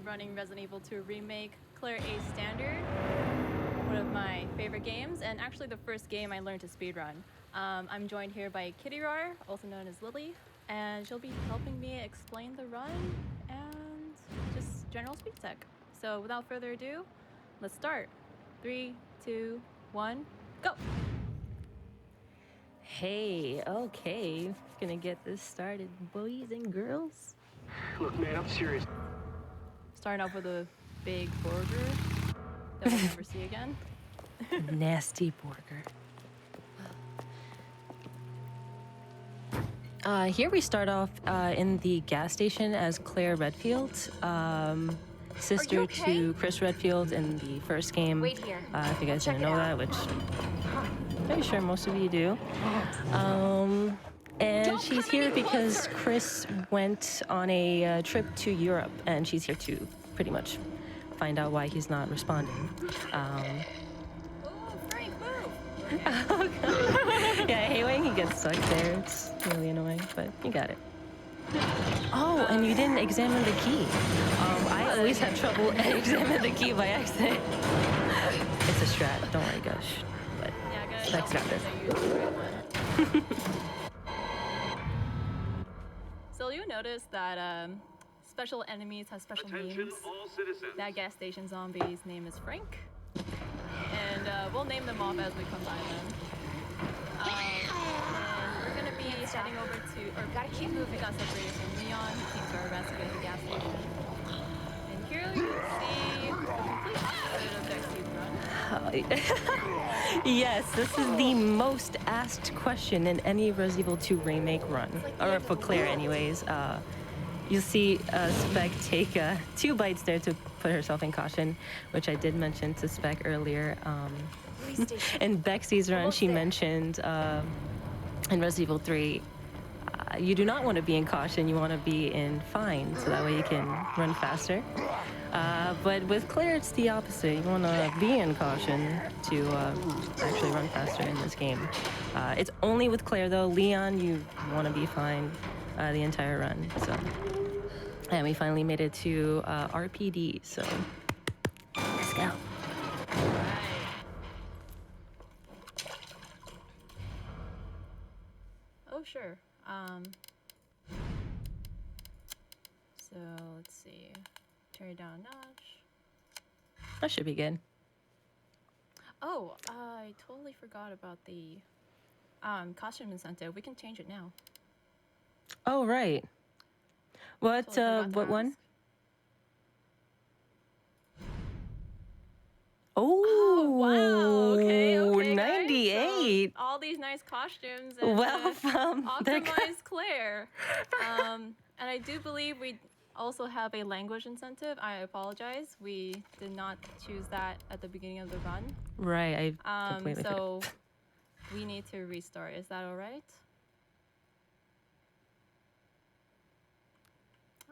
running Resident Evil 2 Remake, Claire A Standard, one of my favorite games, and actually the first game I learned to speedrun. I'm joined here by KittyRawr, also known as Lily, and she'll be helping me explain the run and just general speed tech. So without further ado, let's start. 3, 2, 1, go! Hey, okay, gonna get this started, boys and girls. Look, man, I'm serious. Starting off with a big burger that we'll never see again. Nasty burger. Here we start off in the gas station as Claire Redfield, sister to Chris Redfield in the first game. Wait here. If you guys didn't know that, which I'm pretty sure most of you do. And she's here because Chris went on a trip to Europe, and she's here to pretty much find out why he's not responding. Oh, Frank, move! Yeah, I hate when he gets stuck there. It's really annoying, but you got it. Oh, and you didn't examine the key. I always have trouble examining the key by accident. It's a strat, don't worry, gosh. But Yeah, Specs got this. So you notice that special enemies have special Attention, names. all citizens. That gas station zombie's name is Frank. And we'll name them off as we come by them. And we're gonna be heading over to, or Gotta keep moving. we got separated from Leon, who came to our rescue at the gas station. And here you see the complete opposite of Dexy's run. Yes, this is the most asked question in any Resident Evil 2 Remake run. Or for Claire anyways. You see Spec take 2 bites there to put herself in caution, which I did mention to Spec earlier. In Bexy's run, she mentioned in Resident Evil 3, you do not want to be in caution, you want to be in fine, so that way you can run faster. But with Claire, it's the opposite. You want to be in caution to actually run faster in this game. It's only with Claire, though. Leon, you want to be fine the entire run. So, and we finally made it to RPD. So, let's go. Oh, sure. So let's see. Turn it down a notch. That should be good. Oh, I totally forgot about the costume incentive. We can change it now. Oh, right. What, Totally forgot to what one? ask. Oh, Wow. Okay, guys. 98. So, all these nice costumes and Well, they're optimized Claire. And I do believe we also have a language incentive. I apologize. We did not choose that at the beginning of the run. Right, I completely So forgot. we need to restart. Is that all right?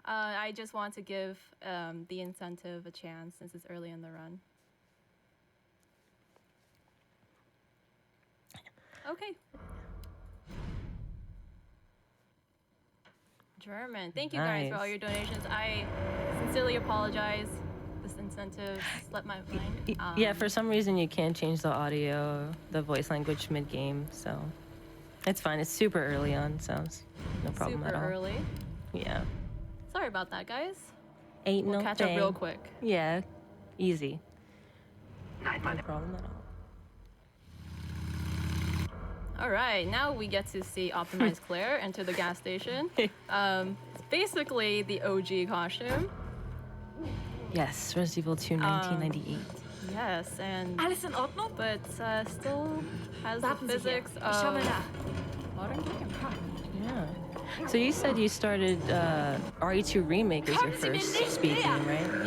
I just want to give the incentive a chance since it's early in the run. Okay. German. Thank you guys for all Nice. your donations. I sincerely apologize. This incentive slipped my mind. Yeah, for some reason you can't change the audio, the voice language mid-game, so it's fine. It's super early on, so it's no problem super at all. early. Yeah. Sorry about that, guys. Ain't We'll no catch thing. up real quick. Yeah, easy. No problem at all. All right, now we get to see optimized Claire enter the gas station. It's basically the OG costume. Yes, Resident Evil 2 1998. Yes, and Alles in Ordnung? but still has the Warten Sie hier. physics Ich schau mal of nach. modern game. Yeah. So you said you started RE2 Remake as your Kommen Sie mir first nicht speed näher! game, right?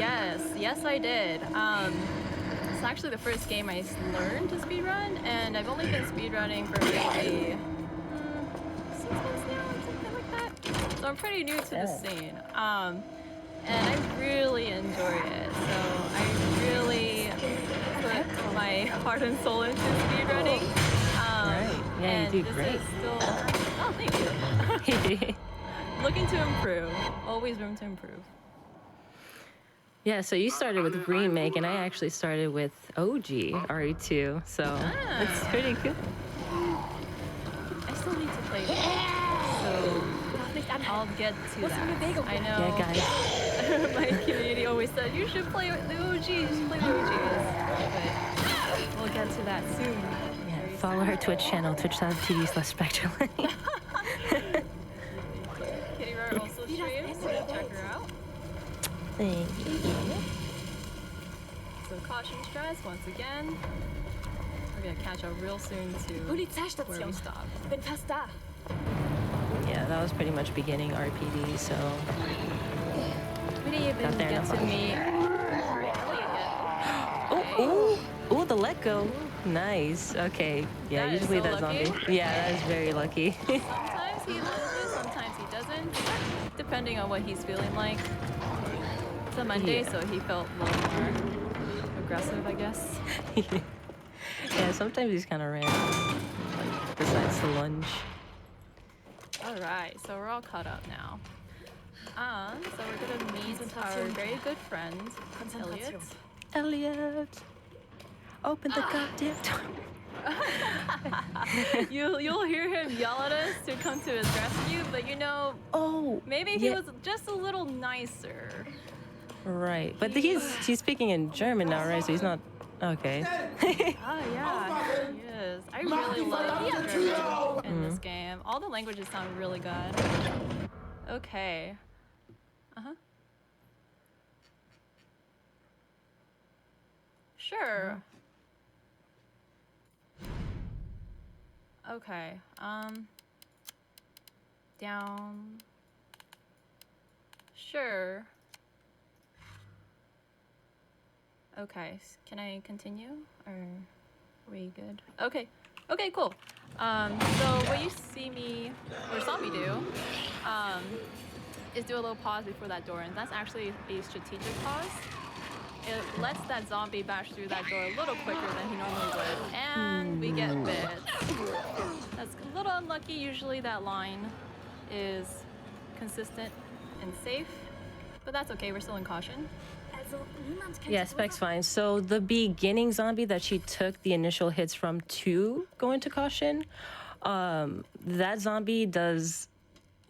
Yes, I did. It's actually the first game I learned to speedrun, and I've only been speedrunning for maybe 6 months now, or something like that. So I'm pretty new to the scene. And I really enjoy it. So I really put my heart and soul into speedrunning. Right. Yeah, and you do this great. is still. Oh, thank you. Looking to improve. Always room to improve. Yeah, so you started with Remake, and I actually started with OG RE2, so it's pretty good. I still need to play Remake, so I'll get to that. I know. Yeah, guys. My community always said you should play the OGs. You should play the OGs. But we'll get to that soon. Yeah, follow her Twitch channel, twitch.tv/Spectrolyte. KittyRawr also streams, so check her out. Thank you. So caution stress once again. We're gonna catch up real soon to where we Polizeistation. stopped. Bin fast da. Yeah, that was pretty much beginning RPD, so We didn't even Got there get in a to rush. meet Elliot yet. oh, the let go. Nice. Okay. Yeah, That is usually so that lucky. zombie. Yeah, that is very lucky. Sometimes he loses, sometimes he doesn't, depending on what he's feeling like. It's a Monday, Yeah. so he felt a little more aggressive, I guess. Yeah, sometimes he's kind of random. Like, besides the lunge. All right, so we're all caught up now. So we're gonna meet our very good friend, Elliot. Elliot, open the goddamn door. You'll hear him yell at us to come to his rescue, but you know, Oh, maybe if he yeah. was just a little nicer. Right, but he's speaking in German now, right? So he's not okay. Oh yeah, he is. I really love German in this game. All the languages sound really good. Okay. Sure. Okay. Down. Sure. Okay. Can I continue? Or are we good? Okay. Okay, cool. So what you see me or saw me do, is do a little pause before that door, and that's actually a strategic pause. It lets that zombie bash through that door a little quicker than he normally would, and we get bit. That's a little unlucky. Usually that line is consistent and safe, but that's okay. We're still in caution. Also, niemand kennt Yeah, die Spec's Ursache. fine. So the beginning zombie that she took the initial hits from to go into caution, that zombie does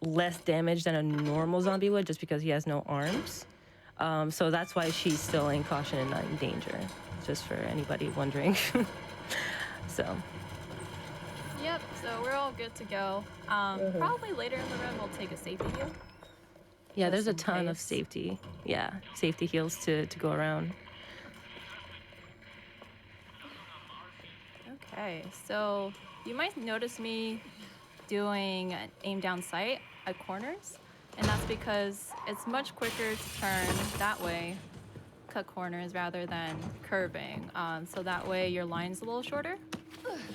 less damage than a normal zombie would just because he has no arms. So that's why she's still in caution and not in danger, just for anybody wondering. So, Yep, so we're all good to go. Probably later in the run we'll take a safety heal. yeah, Just there's a in ton of case. safety. Yeah, safety heals to go around. Okay, so you might notice me doing an aim down sight at corners, and that's because it's much quicker to turn that way, cut corners rather than curving. So that way your line's a little shorter.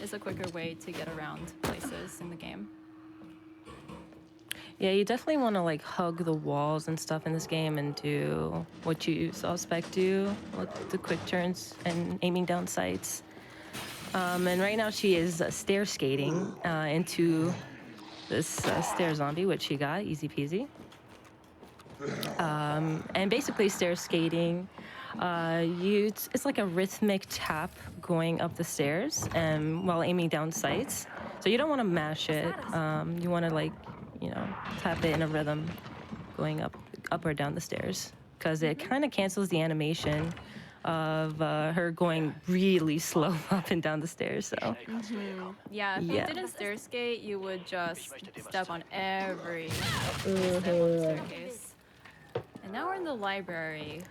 It's a quicker way to get around places in the game. Yeah, you definitely want to like hug the walls and stuff in this game and do what you saw Spec do, like the quick turns and aiming down sights. And right now she is stair skating into this stair zombie, which she got easy peasy. And basically stair skating, it's like a rhythmic tap going up the stairs and while aiming down sights. So you don't want to mash it. You want to like, tap it in a rhythm going up or down the stairs because it kind of cancels the animation of her going really slow up and down the stairs. So Yeah, if Yeah. you didn't stair skate, you would just step on every step on the staircase. And now we're in the library.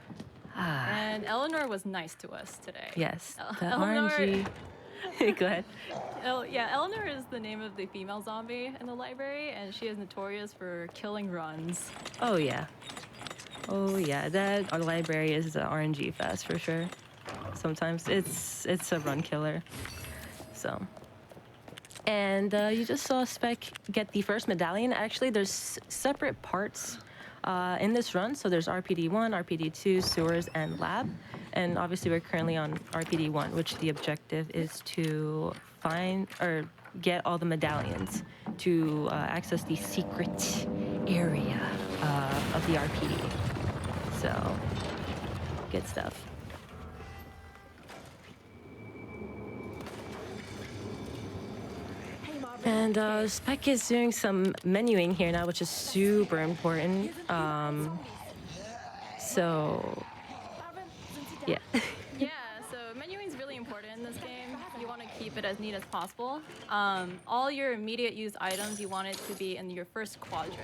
And Eleanor was nice to us today. yes, the Eleanor- RNG. Go ahead. Eleanor is the name of the female zombie in the library, and she is notorious for killing runs. Oh yeah. Oh yeah, that our library is the RNG fest for sure. Sometimes it's a run killer. So. And you just saw Spec get the first medallion. Actually, there's separate parts in this run. So there's RPD1, RPD2, sewers, and lab. And obviously we're currently on RPD1, which the objective is to find or get all the medallions to access the secret area of the RPD. So Good stuff. And Spec is doing some menuing here now, which is super important. So, yeah. Yeah, so menuing is really important in this game. You want to keep it as neat as possible. All your immediate use items, you want it to be in your first quadrant.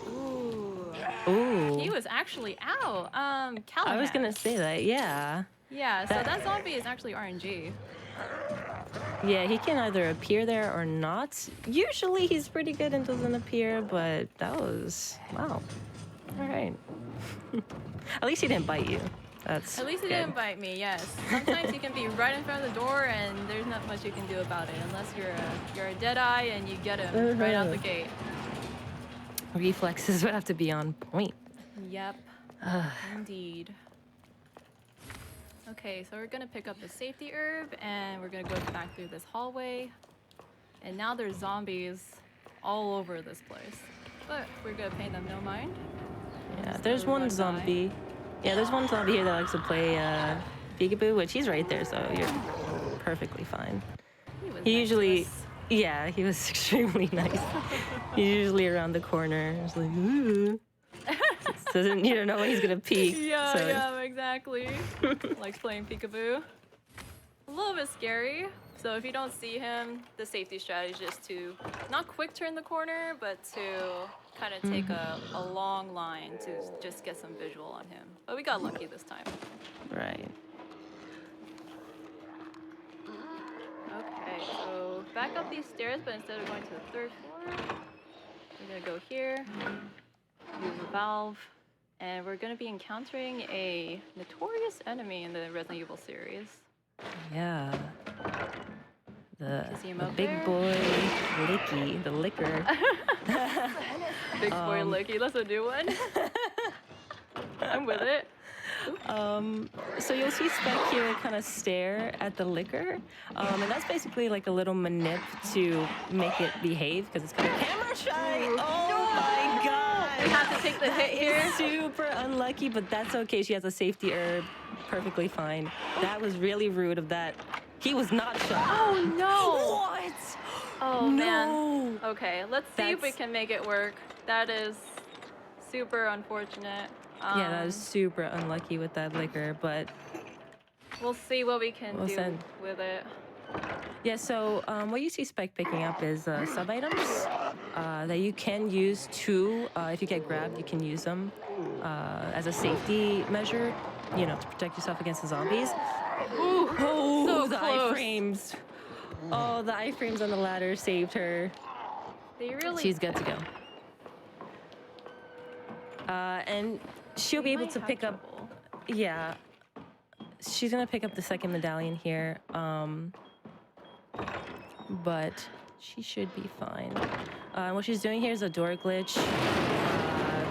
Ooh. Ooh. He was actually out. Callahan. I was gonna say that, yeah. Yeah, so that zombie is actually RNG. Yeah, he can either appear there or not. Usually he's pretty good and doesn't appear, but that was... wow. All right. At least he didn't bite you. That's At least he good. didn't bite me, yes. Sometimes he can be right in front of the door and there's not much you can do about it unless you're a Deadeye and you get him right out the gate. Reflexes would have to be on point. Yep, indeed. Okay, so we're gonna pick up the safety herb and we're gonna go back through this hallway. And now there's zombies all over this place. But we're gonna pay them no mind. Yeah, there's one zombie. Yeah, there's one zombie here that likes to play peekaboo, which he's right there, so you're perfectly fine. He usually, yeah, he was extremely nice. He's usually around the corner. It's like, ooh. Doesn't, you don't know when he's gonna peek. Yeah, so. yeah, exactly. Likes playing peekaboo. A little bit scary. So if you don't see him, the safety strategy is just to not quick turn the corner, but to kind of take a long line to just get some visual on him. But we got lucky this time. Right. Okay, so back up these stairs, but instead of going to the third floor, we're gonna go here, use the valve, and we're gonna be encountering a notorious enemy in the Resident Evil series. Yeah. The See him big up there? boy Licky, the liquor. Big boy Licky, that's a new one. I'm with it. So you'll see Spec here kind of stare at the liquor, and that's basically like a little manip to make it behave because it's kind of camera shy. Oh my god! I have to take the hit here. Super unlucky, but that's okay. She has a safety herb, perfectly fine. That was really rude of that. He was not shy. Oh no! What? Oh No. man. Okay, let's see if we That's- can make it work. That is super unfortunate. Yeah, that was super unlucky with that liquor, but We'll see what we can We'll do send- with it. yeah, so what you see Spec picking up is sub-items that you can use to, if you get grabbed, you can use them as a safety measure, you know, to protect yourself against the zombies. Ooh, Oh, so the close. iframes. Oh, the iframes on the ladder saved her. They really. She's good to go. And she'll be able might to have pick up, trouble. yeah, she's gonna pick up the second medallion here. But she should be fine. What she's doing here is a door glitch,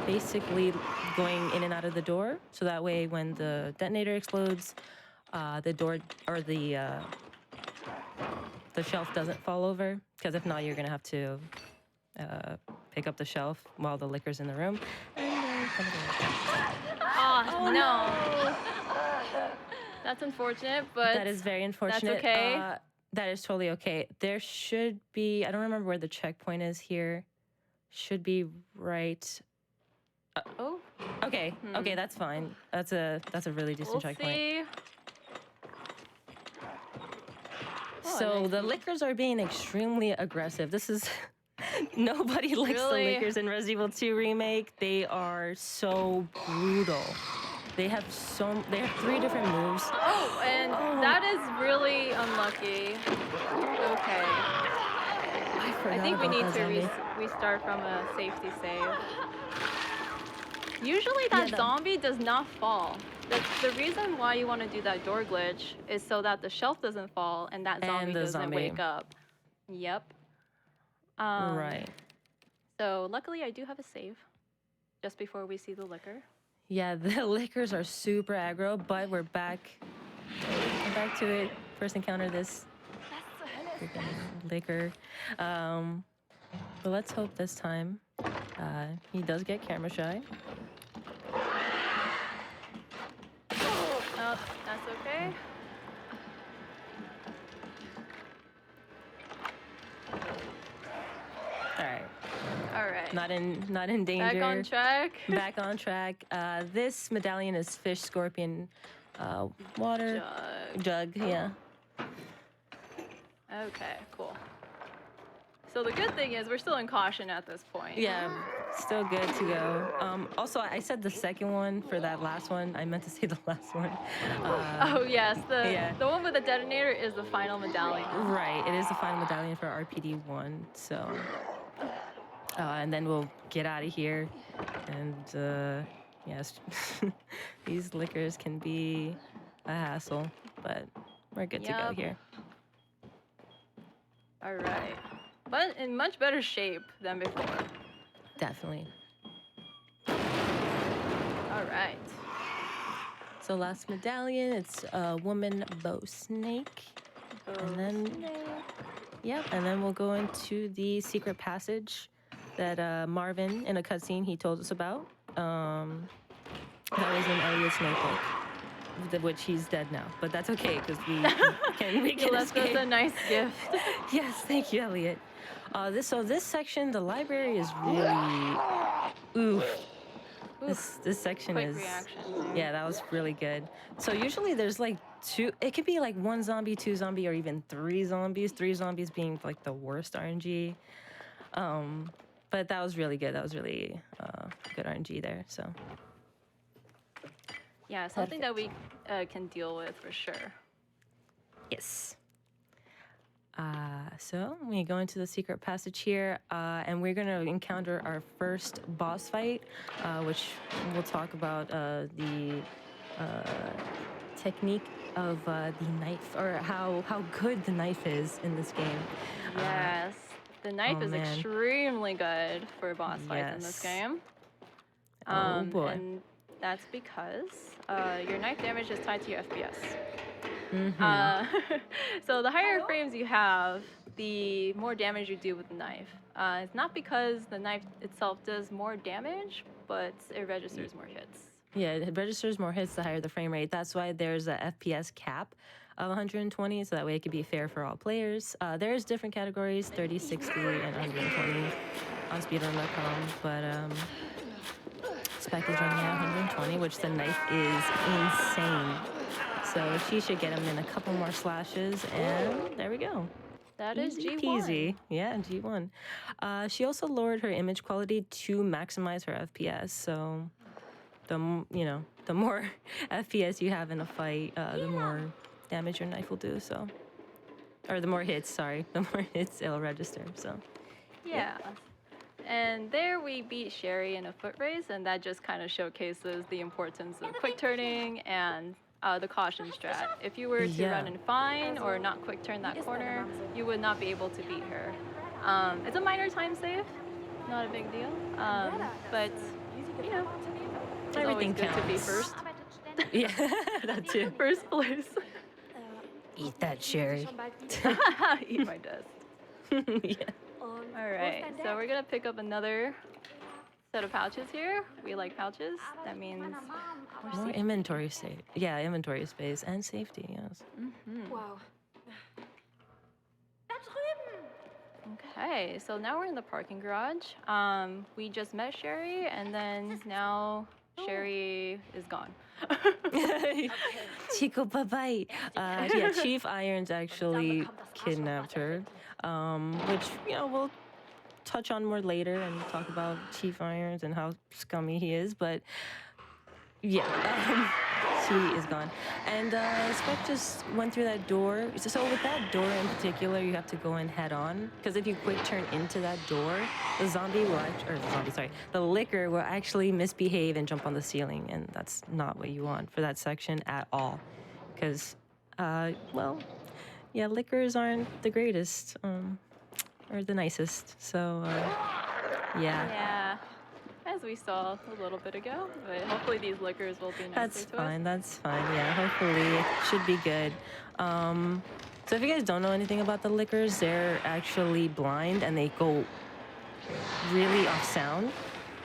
basically going in and out of the door, so that way when the detonator explodes, the door or the shelf doesn't fall over. Because if not, you're gonna have to pick up the shelf while the liquor's in the room. Oh, no. That's unfortunate, but That is very unfortunate. That's okay. That is totally okay. There should be, I don't remember where the checkpoint is here. Should be right. oh, Okay, okay, that's fine. That's a really decent we'll checkpoint. see. Oh, So nice. the liquors are being extremely aggressive. This is nobody likes Really? the liquors in Resident Evil 2 remake. They are so brutal. They have 3 different moves. Oh, and that is really unlucky. Okay. I think we need to restart from a safety save. Usually that zombie does not fall. The reason why you want to do that door glitch is so that the shelf doesn't fall and that zombie doesn't wake up. Yep. Right. So luckily I do have a save just before we see the liquor. Yeah, the liquors are super aggro, but we're back. We're back to it. First encounter this freaking liquor. But let's hope this time he does get camera shy. Yup, that's okay. All right. All right. Not in danger. Back on track. Back on track. This medallion is fish, scorpion, water, jug. Yeah. Okay, cool. So the good thing is we're still in caution at this point. Yeah, still good to go. Also, I said the second one for that last one. I meant to say the last one. Oh yes, Yeah. the one with the detonator is the final medallion. Right, it is the final medallion for RPD 1. So, and then we'll get out of here. And yes, these liquors can be a hassle, but we're good to go Yup. here. All right, but in much better shape than before. Definitely. All right. So last medallion, it's a woman bow snake. And then, yep, and then we'll go into the secret passage that Marvin, in a cutscene, he told us about. That was in Elliot's notebook, which he's dead now. But that's okay, because we can You left us escape. a nice gift. Yes, thank you, Elliot. This section, the library is really, oof. This section Quick is, reaction. yeah, that was really good. So usually there's like two, it could be like 1 zombie, 2 zombie, or even 3 zombies. 3 zombies being like the worst RNG. But that was really good. That was really good RNG there. So Yeah, something that we can deal with for sure. yes. So we go into the secret passage here, and we're gonna encounter our first boss fight, which we'll talk about the technique of the knife, or how good the knife is in this game. Yes, the knife oh, is man. extremely good for boss fights in this Yes. game. Oh, boy. And that's because your knife damage is tied to your FPS. So the higher frames you have, the more damage you do with the knife. It's not because the knife itself does more damage, but it registers more hits. Yeah, it registers more hits the higher the frame rate. That's why there's a FPS cap of 120, so that way it could be fair for all players. There's different categories, 30, 60, and 120 on speedrun.com, but Spec is running at 120, which the knife is insane. So she should get him in a couple more slashes, and there we go. That is Easy G1. peasy. Yeah, G1. She also lowered her image quality to maximize her FPS. So, the more FPS you have in a fight, the more damage your knife will do. So, or the more hits. Sorry, the more hits it'll register. So, Yeah. And there we beat Sherry in a foot race, and that just kind of showcases the importance of quick turning and the caution strat. If you were to run in fine or not quick turn that corner, you would not be able to beat her. It's a minor time save, not a big deal. But you know, it's everything always good to be counts. first. yeah, that too. First place. Eat that, Sherry. Eat my dust. yeah. All right, so we're gonna pick up another set of pouches here. We like pouches. That means More inventory space. Yeah, inventory space and safety. Yes. Wow. Okay, so now we're in the parking garage. We just met Sherry, and then now Sherry is gone. Chico bye-bye. Yeah, Chief Irons actually kidnapped her, which, we'll touch on more later and talk about Chief Irons and how scummy he is, but yeah, she is gone. And Spec just went through that door. So with that door in particular, you have to go in head on, because if you quick turn into that door, the the liquor will actually misbehave and jump on the ceiling, and that's not what you want for that section at all. Because, liquors aren't the greatest, or the nicest. So, Yeah, as we saw a little bit ago, but hopefully these liquors will be nicer That's to fine. us. That's fine. Yeah, hopefully it should be good. So if you guys don't know anything about the liquors, they're actually blind and they go really off sound.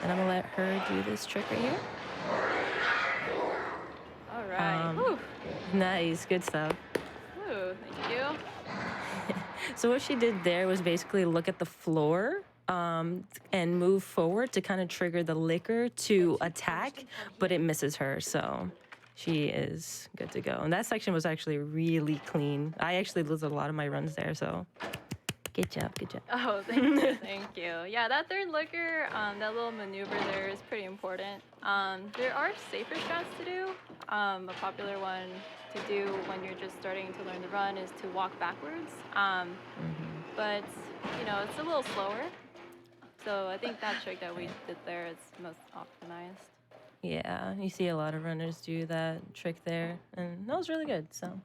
And I'm gonna let her do this trick right here. All right. Whew. Nice, good stuff. Ooh, thank you. So what she did there was basically look at the floor and move forward to kind of trigger the liquor to attack, but it misses her, so she is good to go. And that section was actually really clean. I actually lose a lot of my runs there, so good job, good job. Oh, thank you, thank you. Yeah, that third liquor, that little maneuver there is pretty important. There are safer shots to do. A popular one to do when you're just starting to learn the run is to walk backwards. But, you know, it's a little slower. So I think that trick that we did there is most optimized. Yeah, you see a lot of runners do that trick there, and that was really good, so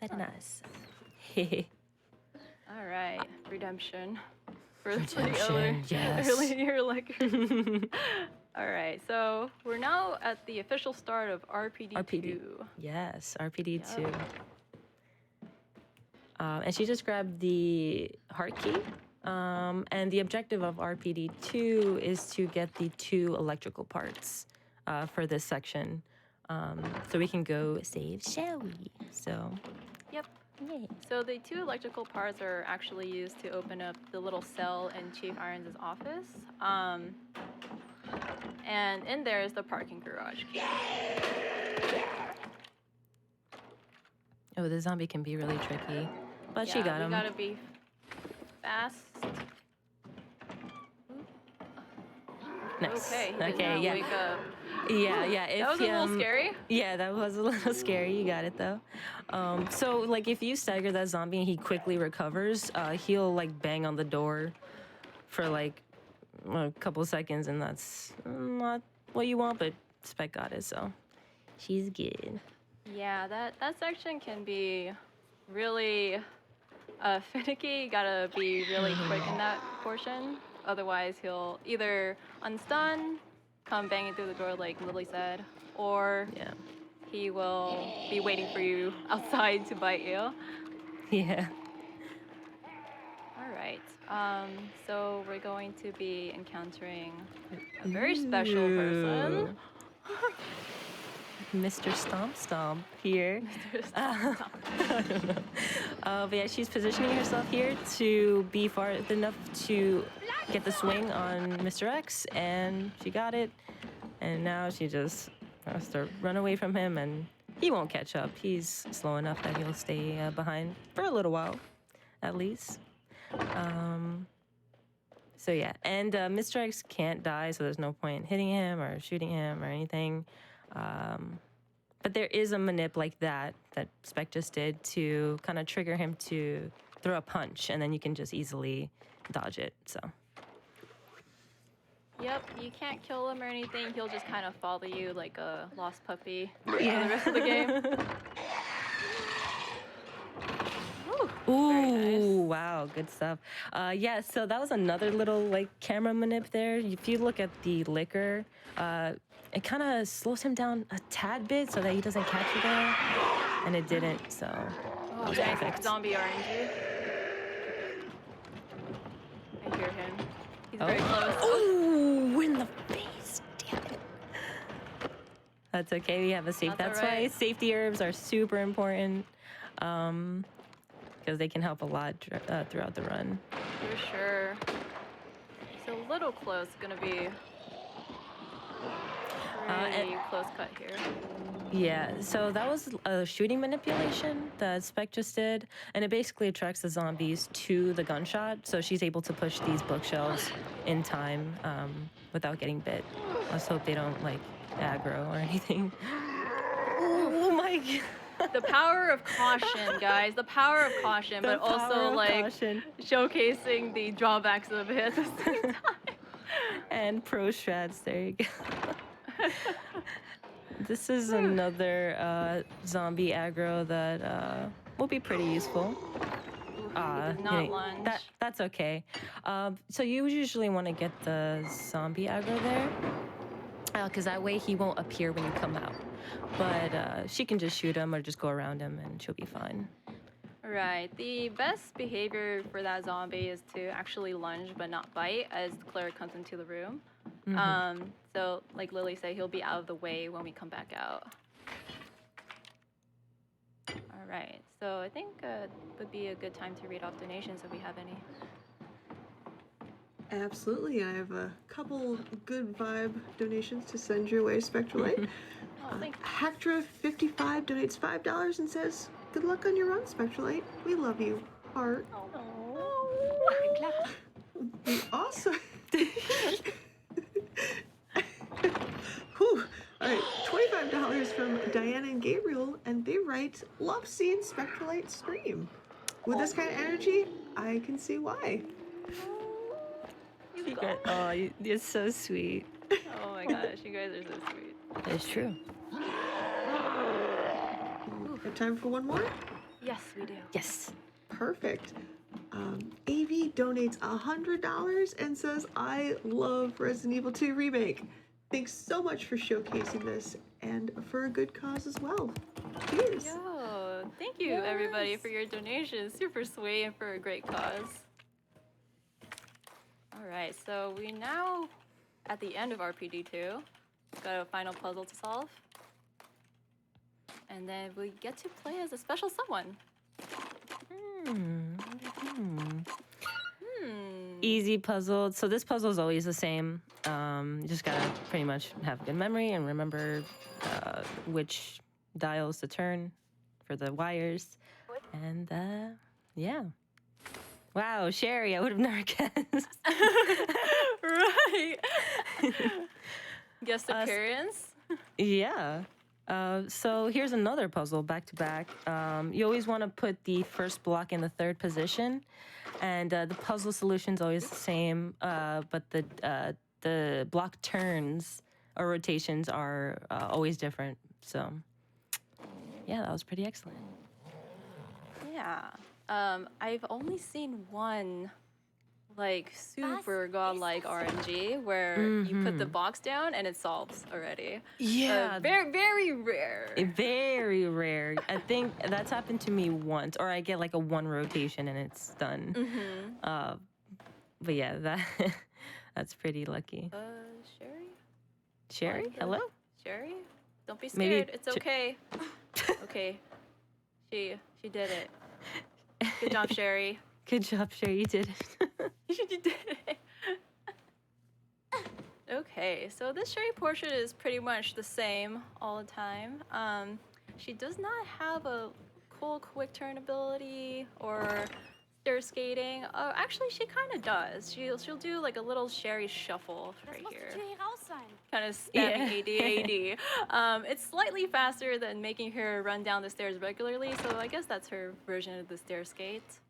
very nice. All right, redemption for the Redemption, yes. earlier liquor. All right, so we're now at the official start of RPD2. Yes, RPD2. Yep. And she just grabbed the heart key. And the objective of RPD2 is to get the 2 electrical parts for this section. So we can go save, shall we? So, Yep. yay. So the 2 electrical parts are actually used to open up the little cell in Chief Irons' office. And in there is the parking garage key. Oh, the zombie can be really tricky. But she got him. You gotta be fast. Nice. Okay, he did Okay, not yeah. wake up. Yeah. That was a little scary. Yeah, that was a little scary. You got it though. So like if you stagger that zombie and he quickly recovers, he'll like bang on the door for like a couple seconds, and that's not what you want. But Spec got it, so she's good. Yeah, that section can be really finicky. You gotta be really quick in that portion. Otherwise, he'll either unstun, come banging through the door like Lily said, or Yeah. he will be waiting for you outside to bite you. Yeah. All right. So we're going to be encountering a very special person. Mr. Stomp Stomp here. I don't know. But yeah, she's positioning herself here to be far enough to get the swing on Mr. X, and she got it. And now she just has to run away from him, and he won't catch up. He's slow enough that he'll stay behind for a little while, at least. So yeah, and Mr. X can't die, so there's no point hitting him or shooting him or anything. But there is a manip like that Spec just did to kind of trigger him to throw a punch, and then you can just easily dodge it. So. Yep, you can't kill him or anything. He'll just kind of follow you like a lost puppy for the rest of the game. Ooh, very nice. wow, good stuff. Yeah, so that was another little like camera manip there. If you look at the liquor, it kind of slows him down a tad bit so that he doesn't catch you there, and it didn't. So that was perfect. Zombie RNG. I hear him. He's very close. Ooh, in the face. Damn it. That's okay. We have a safe. That's That's all why right. safety herbs are super important, because they can help a lot throughout the run. For sure. It's a little close. Gonna be pretty close cut here. Yeah, so that was a shooting manipulation that Spec just did, and it basically attracts the zombies to the gunshot, so she's able to push these bookshelves in time without getting bit. Let's hope they don't, like, aggro or anything. Oh my god. The power of caution, guys. The power of caution, but also like showcasing the drawbacks of it at the same time. And pro strats, there you go. This is another zombie aggro that will be pretty useful. Not lunge. That's okay. So you usually want to get the zombie aggro there, because that way he won't appear when you come out. But she can just shoot him or just go around him, and she'll be fine. Right. The best behavior for that zombie is to actually lunge but not bite as the cleric comes into the room. So, like Lily said, he'll be out of the way when we come back out. I think would be a good time to read off donations if we have any. Absolutely. I have a couple good vibe donations to send your way, Spectrolyte. Oh, thank you. Hactra55 donates $5 and says, "Good luck on your run, Spectrolyte. We love you. Heart." We also... Whew. All right, $25 from Diana and Gabriel, and they write, "Love seeing Spectrolyte scream. With this kind of energy, I can see why." Oh, you're so sweet. Oh my gosh, you guys are so sweet. It's true. Have time for one more? Yes, we do. Yes. Perfect. AV donates $100 and says, "I love Resident Evil 2 Remake. Thanks so much for showcasing this and for a good cause as well. Cheers." Yo, thank you everybody for your donations. Super sweet and for a great cause. All right, so we now at the end of RPD2. Got a final puzzle to solve. And then we get to play as a special someone. Easy puzzle. So this puzzle is always the same. You just gotta pretty much have good memory and remember which dials to turn for the wires. And yeah. Wow, Sherry, I would have never guessed. Right. Guest appearance. Yeah. So here's another puzzle back to back. You always want to put the first block in the third position, and the puzzle solution's always the same, but the block turns or rotations are always different. So yeah, that was pretty excellent. Yeah. I've only seen one like super godlike RNG where you put the box down and it solves already. Yeah. Very, very rare. Very rare. I think that's happened to me once, or I get like a one rotation and it's done. But yeah, that's pretty lucky. Sherry? Sherry, hello? Sherry? Don't be Maybe scared. It's okay. Okay. She did it. Good job, Sherry. Good job, Sherry. You did it. You did it. Okay, so this Sherry portrait is pretty much the same all the time. She does not have a cool quick turn ability or stair skating. Actually, she kind of does. She'll do like a little Sherry shuffle right here. Kind of spamming AD. It's slightly faster than making her run down the stairs regularly, so I guess that's her version of the stair skate.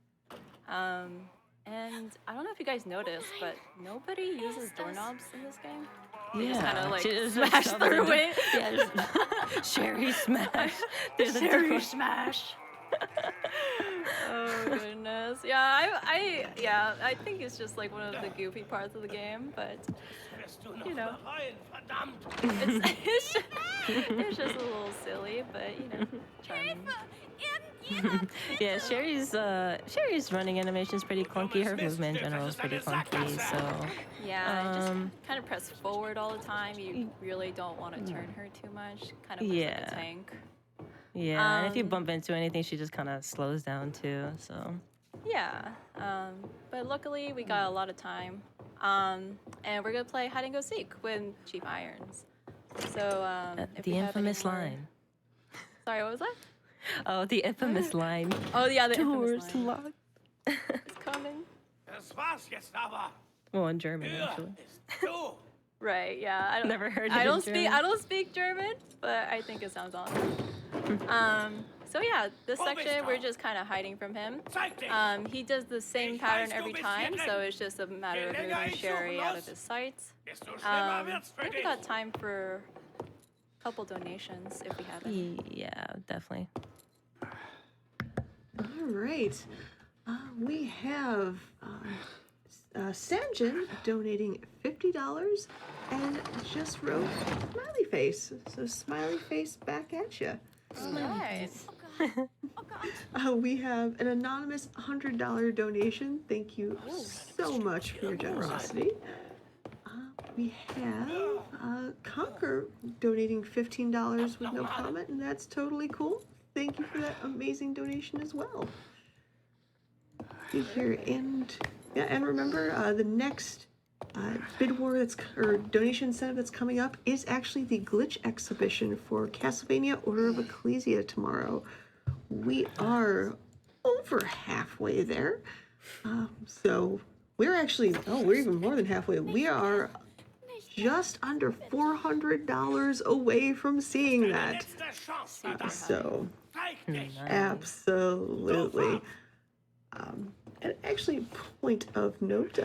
And I don't know if you guys noticed, but nobody uses doorknobs in this game. They just kind of like smash through it. Yeah, Sherry smash. Sherry smash. Oh goodness. Yeah, I think it's just like one of the goofy parts of the game, but you know, it's just a little silly, but you know, charming. Yeah, Sherry's running animation is pretty clunky. Her movement in general is pretty clunky. So yeah, just kind of press forward all the time. You really don't want to turn her too much. Kind of looks like a tank. Yeah, and if you bump into anything, she just kind of slows down too. So yeah, but luckily we got a lot of time, and we're gonna play hide and go seek with Chief Irons. So if the we have infamous any more... line. Sorry, what was that? Oh, the infamous line. Oh yeah, the Doors infamous line. locked. It's coming. Well, in German actually. Right. Yeah. I don't, Never heard it I don't in speak. German. I don't speak German, but I think it sounds awesome. So yeah, this section we're just kind of hiding from him. He does the same pattern every time, so it's just a matter of moving Sherry out of his sight. I think we got time for a couple donations if we have any. Yeah, definitely. All right. We have Sanjin donating $50 and just wrote smiley face. So smiley face back at you. Nice. We have an anonymous $100 donation. Thank you so much for your generosity. We have Conquer donating $15 with no comment, and that's totally cool. thank you for that amazing donation as well. See here, and yeah, and remember the next bid war or donation incentive that's coming up is actually the glitch exhibition for Castlevania Order of Ecclesia tomorrow. We are over halfway there, so we're actually we're even more than halfway. We are just under $400 away from seeing that. So absolutely. And actually, point of note,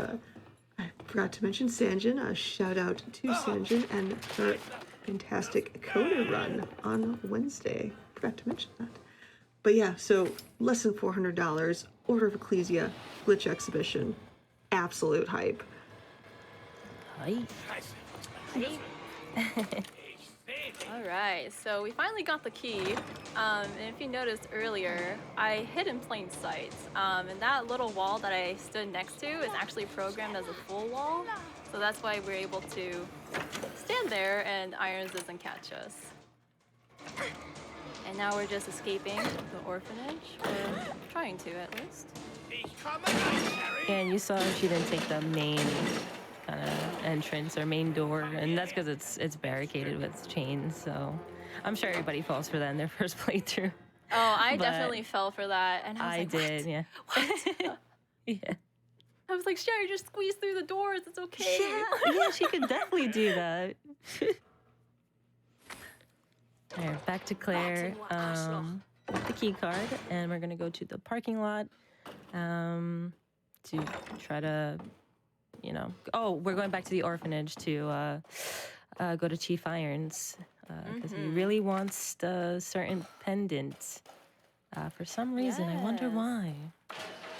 I forgot to mention Sanjin. A shout out to Sanjin and her fantastic Coda run on Wednesday. Forgot to mention that. But yeah, so less than $400. Order of Ecclesia glitch exhibition. Absolute hype. Hype. All right, so we finally got the key. And if you noticed earlier, I hid in plain sight. And that little wall that I stood next to is actually programmed as a full wall. So that's why we're able to stand there and Irons doesn't catch us. And now we're just escaping the orphanage, or trying to at least. Yeah, and you saw she didn't take the main kind of entrance or main door, and that's because it's barricaded with chains. So I'm sure everybody falls for that in their first playthrough. Oh, I definitely fell for that, and I was like, did, what? yeah. What? Yeah. I was like, Sherry, just squeeze through the doors. It's okay. Yeah, she could definitely do that. All right, back to Claire with the key card, and we're gonna go to the parking lot to try to, we're going back to the orphanage to go to Chief Irons because he really wants the certain pendant for some reason. I wonder why.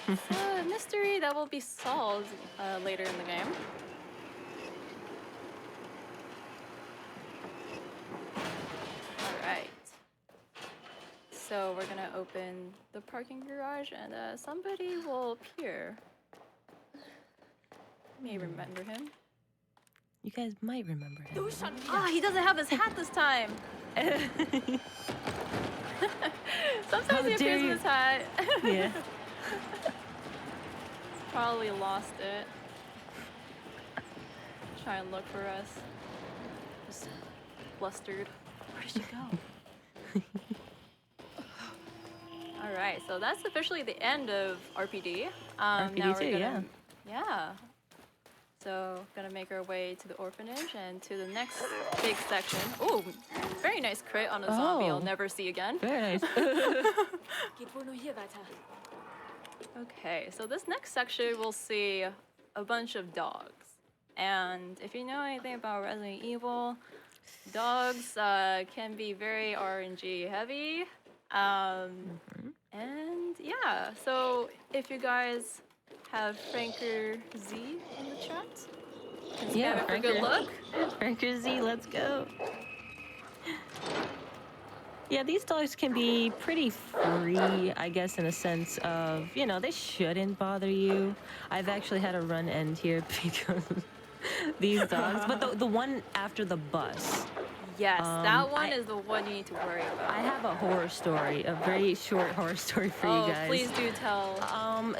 A mystery that will be solved later in the game. Alright. So we're gonna open the parking garage and somebody will appear. You may remember him. You guys might remember him. Ah, he doesn't have his hat this time! Sometimes he appears with his hat. Yeah. Probably lost it. Try and look for us. Just flustered. Where did she go? Alright, so that's officially the end of RPD. RPD now too, we're gonna, yeah. Yeah. So, gonna make our way to the orphanage and to the next big section. Ooh, very nice crit on a zombie I'll never see again. Very nice. Okay, so this next section we'll see a bunch of dogs. And if you know anything about Resident Evil, dogs can be very RNG heavy. And yeah, so if you guys have Franker Z in the chat, Yeah, for a good look. Franker Z, let's go. Yeah, these dogs can be pretty free, I guess, in a sense of, they shouldn't bother you. I've actually had a run end here because of these dogs. But the one after the bus. Yes, that one is the one you need to worry about. I have a horror story, a very short horror story for you guys. Please do tell.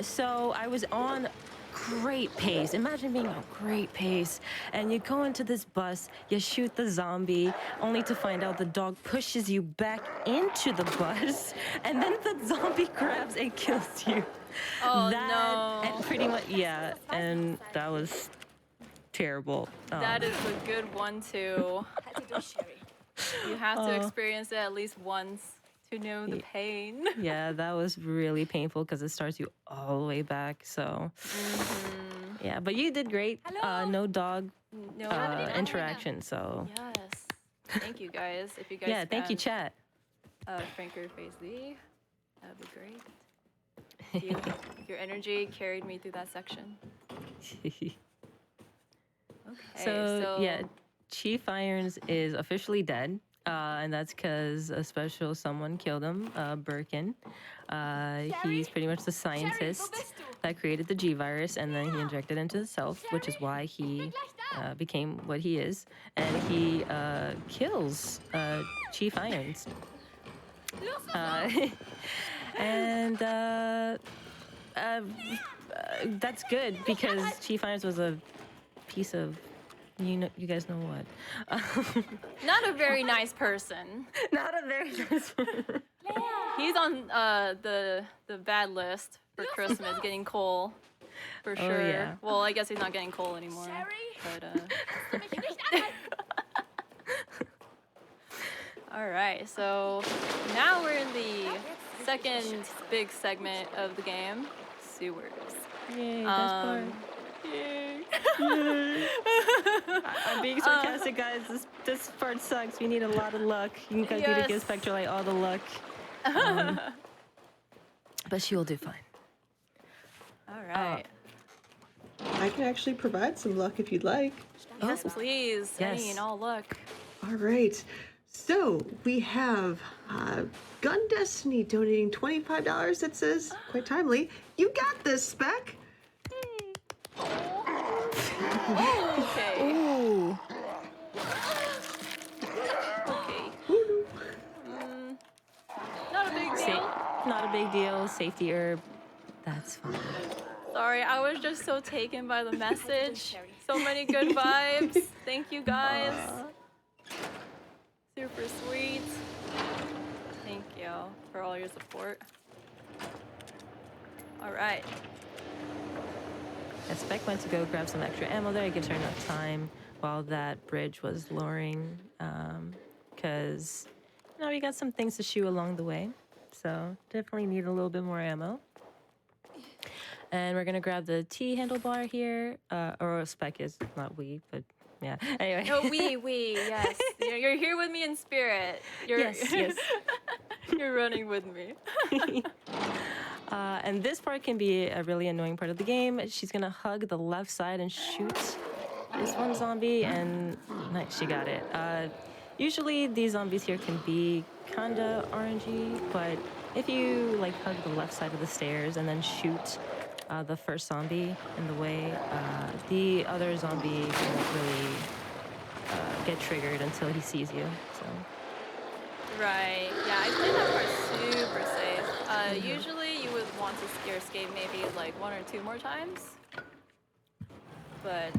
So I was on great pace. Imagine being on great pace, and you go into this bus, you shoot the zombie, only to find out the dog pushes you back into the bus, and then the zombie grabs and kills you. Oh, no. And pretty much, yeah, and that was terrible. That is a good one too. You have to experience it at least once to know the pain. Yeah, that was really painful because it starts you all the way back. So, yeah, but you did great. No dog interaction. So, yes, thank you guys. If you guys, thank you, chat. Franker Phase Z, that'd be great. Your energy carried me through that section. Okay, so yeah, Chief Irons is officially dead, and that's because a special someone killed him, Birkin. He's pretty much the scientist that created the G virus, and then he injected it into himself, which is why he became what he is, and he kills Chief Irons. And that's good because Chief Irons was a piece of, you guys know what. Not a very nice person. Not a very nice one. He's on the bad list for Christmas, getting coal. For sure. Yeah. Well, I guess he's not getting coal anymore. But, all right, so now we're in the second big segment of the game, sewers. Yay, best part. Yay. I'm being sarcastic, guys. This part sucks. We need a lot of luck. You guys need to give Spectrolyte all the luck. But she will do fine. All right. I can actually provide some luck if you'd like. Yes, please. Yes. Any and all luck. All right. So we have Gun Destiny donating $25. That says, quite timely, you got this, Spec. Okay. Ooh. Okay. Not a big deal. Not a big deal. Safety herb. That's fine. Sorry, I was just so taken by the message. So many good vibes. Thank you guys. Super sweet. Thank you for all your support. All right. And Spec went to go grab some extra ammo there. It gives her enough time while that bridge was lowering. Because, we got some things to shoot along the way. So definitely need a little bit more ammo. And we're going to grab the T handlebar here. Or Spec is, not we, but yeah. Anyway. No, we, yes. You're here with me in spirit. Yes. You're running with me. And this part can be a really annoying part of the game. She's gonna hug the left side and shoot this one zombie, and nice, she got it. Usually these zombies here can be kinda RNG, but if you hug the left side of the stairs and then shoot the first zombie in the way, the other zombie won't really get triggered until he sees you. So. Right. Yeah, I played that part super safe. Usually you would want to scare escape maybe one or two more times. But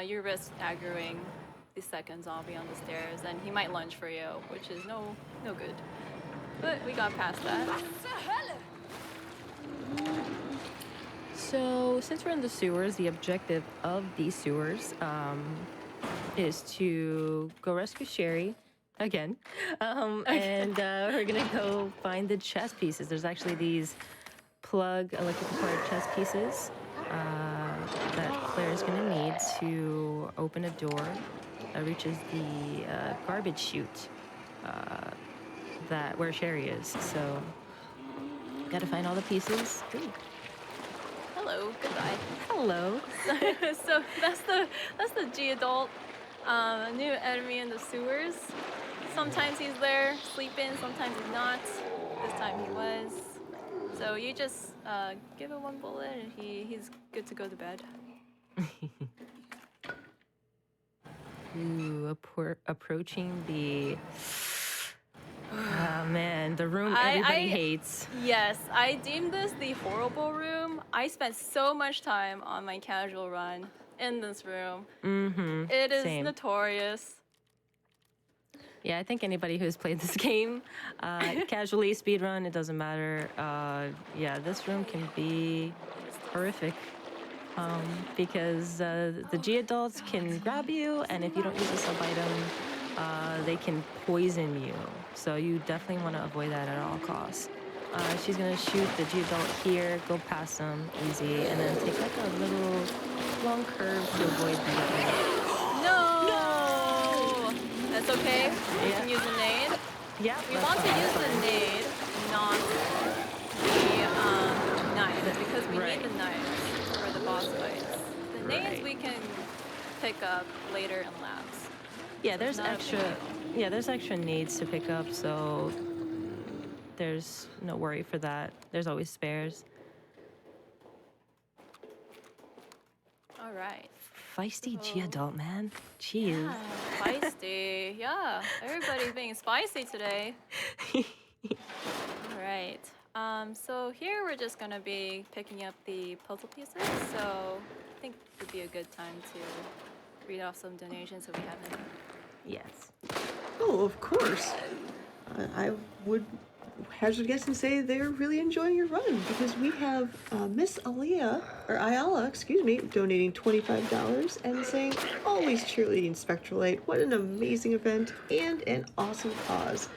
you risk aggroing the second zombie on the stairs, and he might lunge for you, which is no good. But we got past that. So, since we're in the sewers, the objective of these sewers is to go rescue Sherry again. And we're gonna go find the chess pieces. There's actually these plug electrical powered chess pieces that Claire is gonna need to open a door that reaches the garbage chute where Sherry is. So, gotta find all the pieces. Ooh. Hello, goodbye. Hello. So that's the G adult, new enemy in the sewers. Sometimes he's there sleeping, sometimes he's not. This time he was. So you just give him one bullet and he's good to go to bed. Ooh, approaching the... Oh man, the room everybody hates. Yes, I deem this the horrible room. I spent so much time on my casual run in this room. Mm-hmm. It is Same. notorious. Yeah, I think anybody who's played this game, casually, speedrun, it doesn't matter. Yeah, this room can be horrific. Because the G adults can grab you, and if you don't use a sub item, they can poison you. So you definitely want to avoid that at all costs. She's gonna shoot the G adult here, go past them, easy, and then take a little long curve to avoid the No! That's okay. You can use a nade. Yeah. We want to use the nade, not the knife, because we need the knives for the boss fights. The nades we can pick up later in labs. Yeah, there's extra nades to pick up, so there's no worry for that. There's always spares. All right. feisty G-adult, man. Jeez. Yeah, feisty. Yeah, everybody's being spicy today. All right. So here we're just gonna be picking up the puzzle pieces. So I think it would be a good time to read off some donations if we have any. Yes. Oh, of course. I would hazard a guess and say they're really enjoying your run because we have Miss Ayala, excuse me, donating $25 and saying, always cheerleading Spectrolyte. What an amazing event and an awesome cause.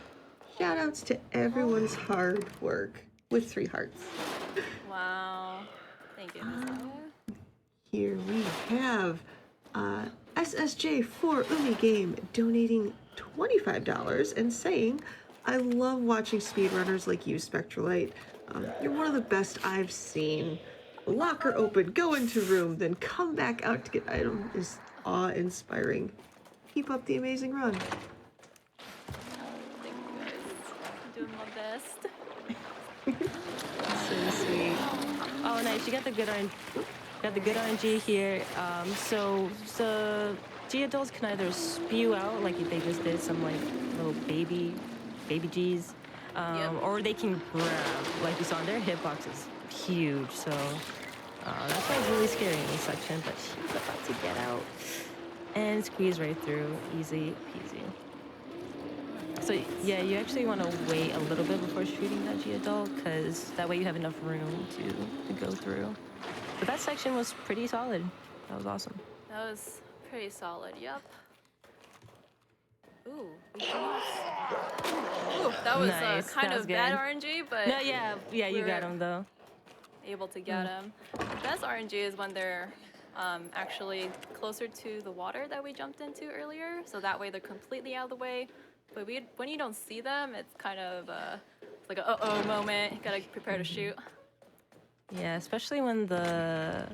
Shout outs to everyone's hard work with 3 hearts. Wow. Thank you, Miss Aya. Here we have SSJ4 Umi Game donating $25 and saying, I love watching speedrunners like you, Spectrolyte. You're one of the best I've seen. Locker open, go into room, then come back out to get item is awe-inspiring. Keep up the amazing run. Thank you guys. I'm doing my best. So sweet. Oh, nice. You got the good RNG here. So the G-adults can either spew out like they just did, some like little baby G's, or they can grab, like you saw, their hitbox is huge, so that's why it's really scary in this section, but she's about to get out and squeeze right through, easy peasy. So yeah, you actually want to wait a little bit before shooting that G-adult, because that way you have enough room to go through. But that section was pretty solid. That was awesome. That was pretty solid, yep. Ooh, we Ooh, that was Nice, kind that of was bad good. RNG, but No, yeah, you got him though. able to get them. The best RNG is when they're actually closer to the water that we jumped into earlier, so that way they're completely out of the way. But when you don't see them, it's kind of it's like a uh-oh moment. You gotta prepare to shoot. Yeah, especially when the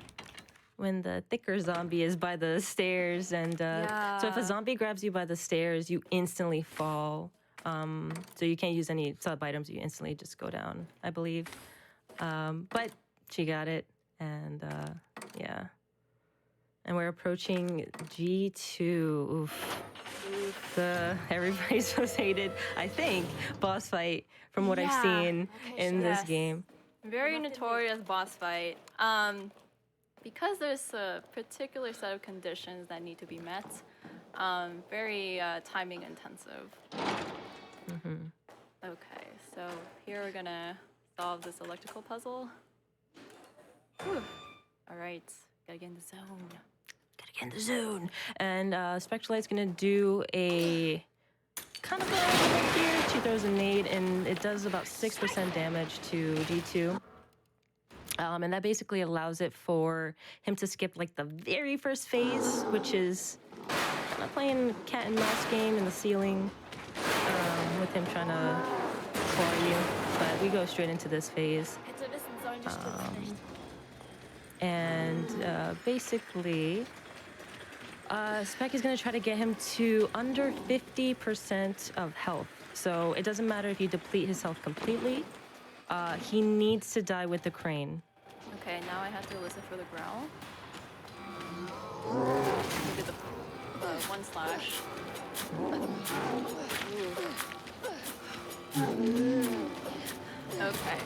thicker zombie is by the stairs, and so if a zombie grabs you by the stairs, you instantly fall. So you can't use any sub items. You instantly just go down, I believe. But she got it, and yeah. And we're approaching G2. Oof. Everybody's most hated, I think, boss fight from what I've seen in this game. Very notorious boss fight. Because there's a particular set of conditions that need to be met. Very timing intensive. Okay, so here we're gonna solve this electrical puzzle. Whew. All right, gotta get in the zone. Gotta get in the zone. And Spectrolyte's gonna do a kind of a here. She throws a nade, and it does about 6% damage to G2. And that basically allows it for him to skip like the very first phase, which is kind of playing cat and mouse game in the ceiling, with him trying to claw you. But we go straight into this phase. And basically, Spec is going to try to get him to under 50% of health. So it doesn't matter if you deplete his health completely. He needs to die with the crane. Okay, now I have to listen for the growl. We did the one slash. Okay.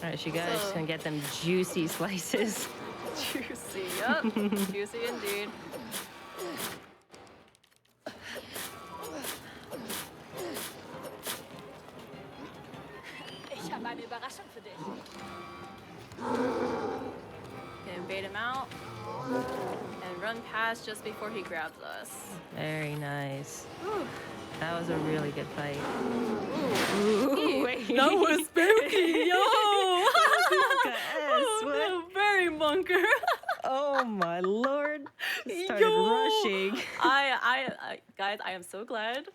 All right, you guys gonna get them juicy slices. Juicy, yup. Juicy indeed. Ich habe eine Überraschung für dich. Can bait him out and run past just before he grabs us. Very nice. Whew. That was a really good fight. Ooh, wait. that was spooky, yo! What? Very bunker. Oh my lord! Just started rushing. Guys, I am so glad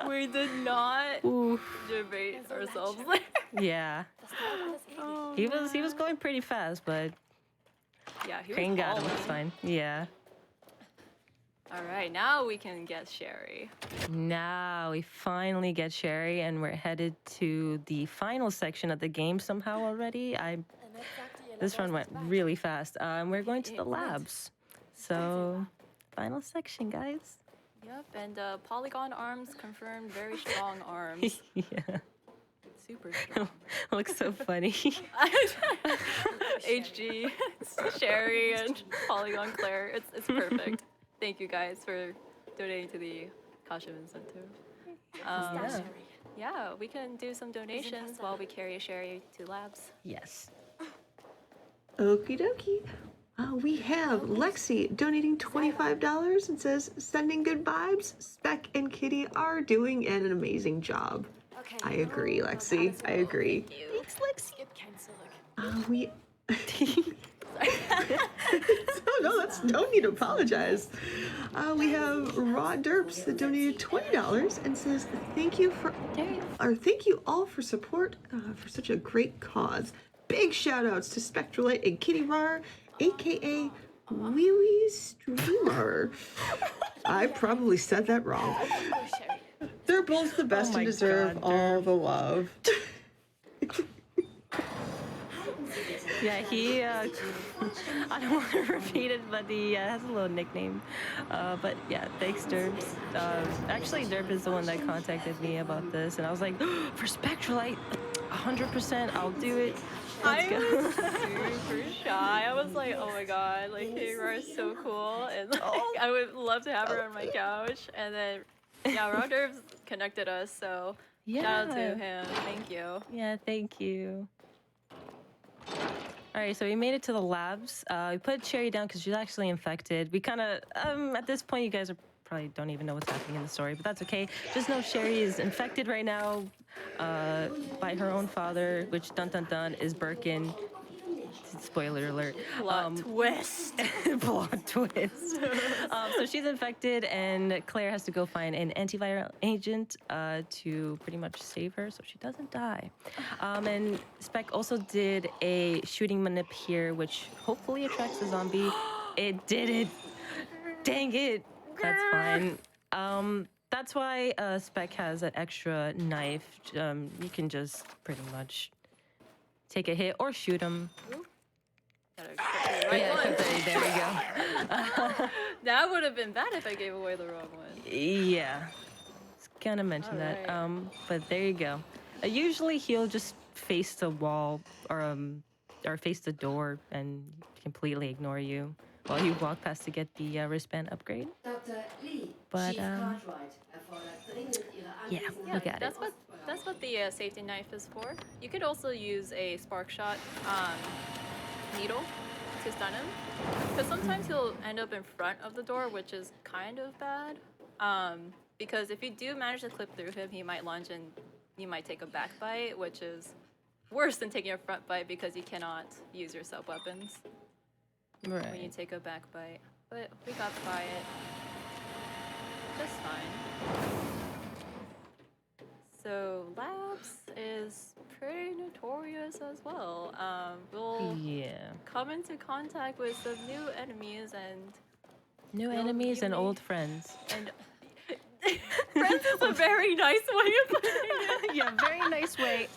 we did not debate ourselves there. Yeah. Oh, He was going pretty fast, but yeah, he Crane was got him. hauling. It's fine. Yeah. All right, now we can get Sherry. Now we finally get Sherry, and we're headed to the final section of the game somehow already. This run went really fast. And we're going to the labs. So, final section, guys. Yep, and polygon arms confirmed very strong arms. Yeah. Super strong. Looks so funny. HG, Sherry, and Polygon Claire. It's perfect. Thank you guys for donating to the Costume Incentive. Yeah. Yeah, we can do some donations while we carry Sherry to labs. Yes. Okie dokie. We have Lexi donating $25 and says, sending good vibes. Spec and Kitty are doing an amazing job. Okay. I agree, Lexi. I agree. Thanks, Lexi. Skip cancel. We. No, don't need to apologize. We have Raw Derps that donated $20 and says, thank you all for support for such a great cause. Big shout outs to Spectrolyte and KittyRawr, aka Wee Wee Streamer. I probably said that wrong. They're both the best and deserve all the love. Yeah, he, I don't want to repeat it, but he has a little nickname. But yeah, thanks, Derps. Actually, Derp is the one that contacted me about this, and I was like, for Spectrolyte, 100%, I'll do it. Let's I go. was super shy. I was like, oh my god, like KittyRawr is so cool, and like, I would love to have her on my couch. And then, yeah, Raw Nerves connected us, so shout out to him. Thank you. Yeah, thank you. All right, so we made it to the labs. We put Cherry down because she's actually infected. We kind of, at this point, you guys probably don't even know what's happening in the story, but that's okay. Just know Sherry is infected right now by her own father, which dun dun dun is Birkin. Spoiler alert. Plot twist. Plot twist. So she's infected, and Claire has to go find an antiviral agent to pretty much save her so she doesn't die. And Spec also did a shooting manip here, which hopefully attracts a zombie. It didn't. Dang it. That's fine. That's why Spec has an extra knife. You can just pretty much take a hit or shoot him. There we go. That would have been bad if I gave away the wrong one. Yeah, was gonna mention that. But there you go. Usually he'll just face the wall or face the door and completely ignore you while you walk past to get the wristband upgrade. But yeah, look at it. That's what the safety knife is for. You could also use a spark shot needle to stun him, because sometimes he'll end up in front of the door, which is kind of bad. Because if you do manage to clip through him, he might lunge and you might take a back bite, which is worse than taking a front bite because you cannot use your sub weapons when you take a back bite. But we got by it just fine. So labs is pretty notorious as well. We'll come into contact with some new enemies and old friends. And friends is a very nice way of putting it. Yeah, very nice way.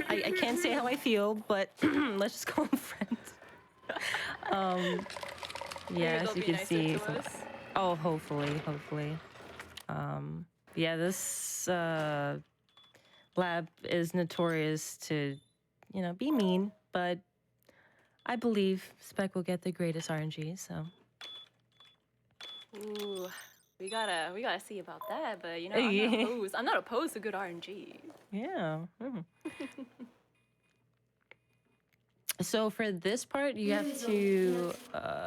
I can't say how I feel, but let's just call them friends. Yeah, as you can see. Oh, hopefully. Yeah, this lab is notorious to, be mean, but I believe Spec will get the greatest RNG, so. Ooh, we gotta see about that, but I'm not opposed to good RNG. Yeah. So for this part, you have to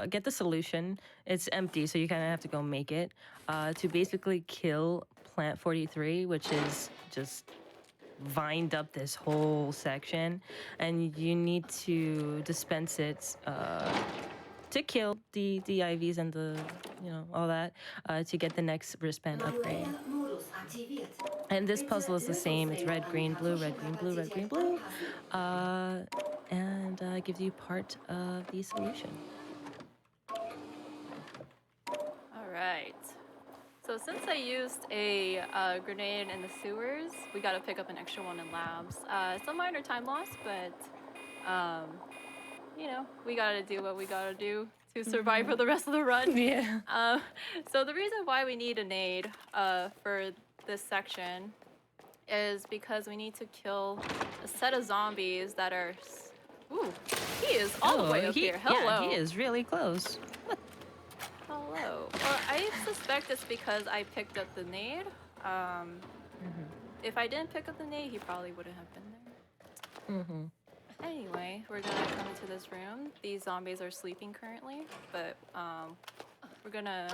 get the solution. It's empty, so you kind of have to go make it to basically kill Plant 43, which is just vined up this whole section, and you need to dispense it to kill the IVs and the all that to get the next wristband upgrade. And this puzzle is the same. It's red, green, blue, red, green, blue, red, green, blue, and gives you part of the solution. All right. So since I used a grenade in the sewers, we got to pick up an extra one in labs. It's a minor time loss, but we got to do what we got to do to survive for the rest of the run. Yeah. So the reason why we need a nade for this section is because we need to kill a set of zombies that are. Ooh, he is all the way up here. Hello. Yeah, he is really close. Hello. Well, I suspect it's because I picked up the nade. If I didn't pick up the nade, he probably wouldn't have been there. Anyway, we're gonna come into this room. These zombies are sleeping currently, but we're gonna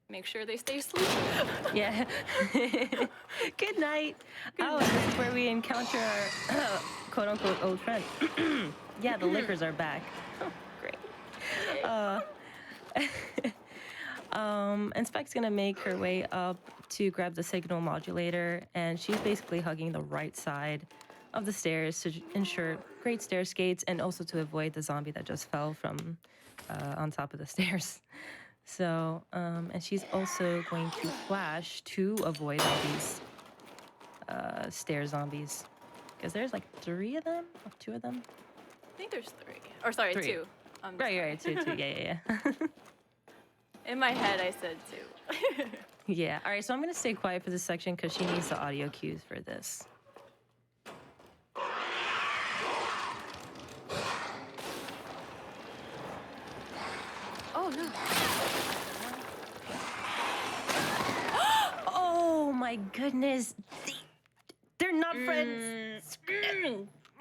make sure they stay asleep. Yeah. Good night. This is where we encounter our quote-unquote old friend. Yeah, the lickers are back. Oh, great. And Spec's gonna make her way up to grab the signal modulator, and she's basically hugging the right side of the stairs to ensure great stair skates and also to avoid the zombie that just fell from on top of the stairs. So, and she's also going to flash to avoid all these stair zombies. Because there's like 3 of them? Or 2 of them? I think there's 3. Or sorry, 3. 2. Right, 2. Yeah. In my head, I said 2. Yeah. All right, so I'm going to stay quiet for this section because she needs the audio cues for this. Oh, no. Oh, my goodness. They're not friends.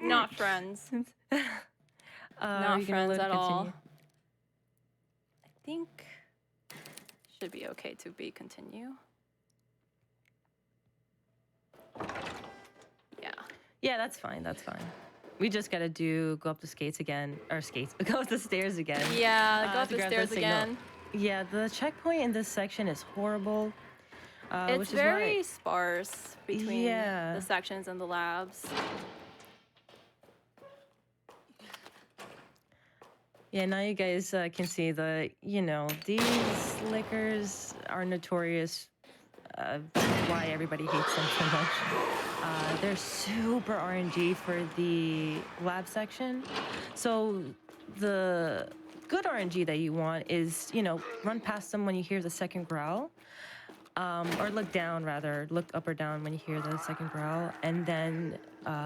Not friends. Not friends at all. I think should be okay to be continue. Yeah. Yeah, that's fine. That's fine. We just gotta go up the skates again, go up the stairs again. Yeah, go up to the grab stairs signal. again. Yeah, the checkpoint in this section is horrible. It's which is very why, sparse between the sections and the labs. Yeah, now you guys can see these lickers are notorious why everybody hates them so much. They're super RNG for the lab section. So the good RNG that you want is, run past them when you hear the second growl. Or look down, rather. Look up or down when you hear the second growl. And then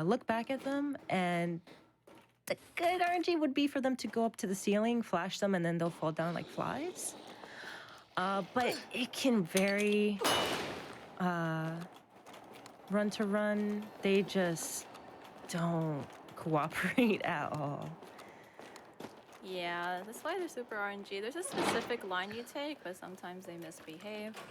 look back at them. And the good RNG would be for them to go up to the ceiling, flash them, and then they'll fall down like flies. But it can vary. Run to run, they just don't cooperate at all. Yeah, that's why they're super RNG. There's a specific line you take, but sometimes they misbehave.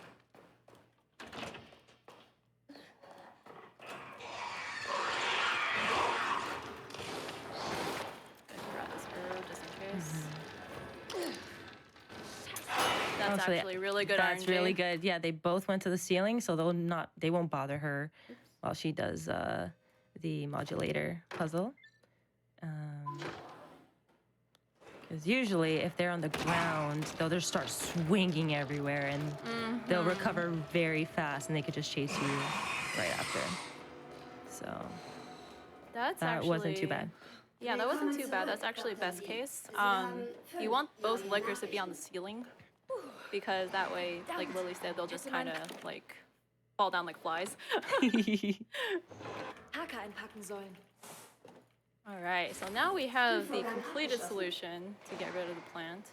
Grab this herb just in case. That's actually really good That's RNG. really good. Yeah, they both went to the ceiling, so they won't bother her while she does the modulator puzzle. Because usually, if they're on the ground, they'll just start swinging everywhere, and they'll recover very fast, and they could just chase you right after. So that wasn't too bad. Yeah, that wasn't too bad. That's actually best case. You want both lickers to be on the ceiling, because that way, like Lily said, they'll just kind of like fall down like flies. Hacker einpacken sollen. All right, so now we have the completed solution to get rid of the plant.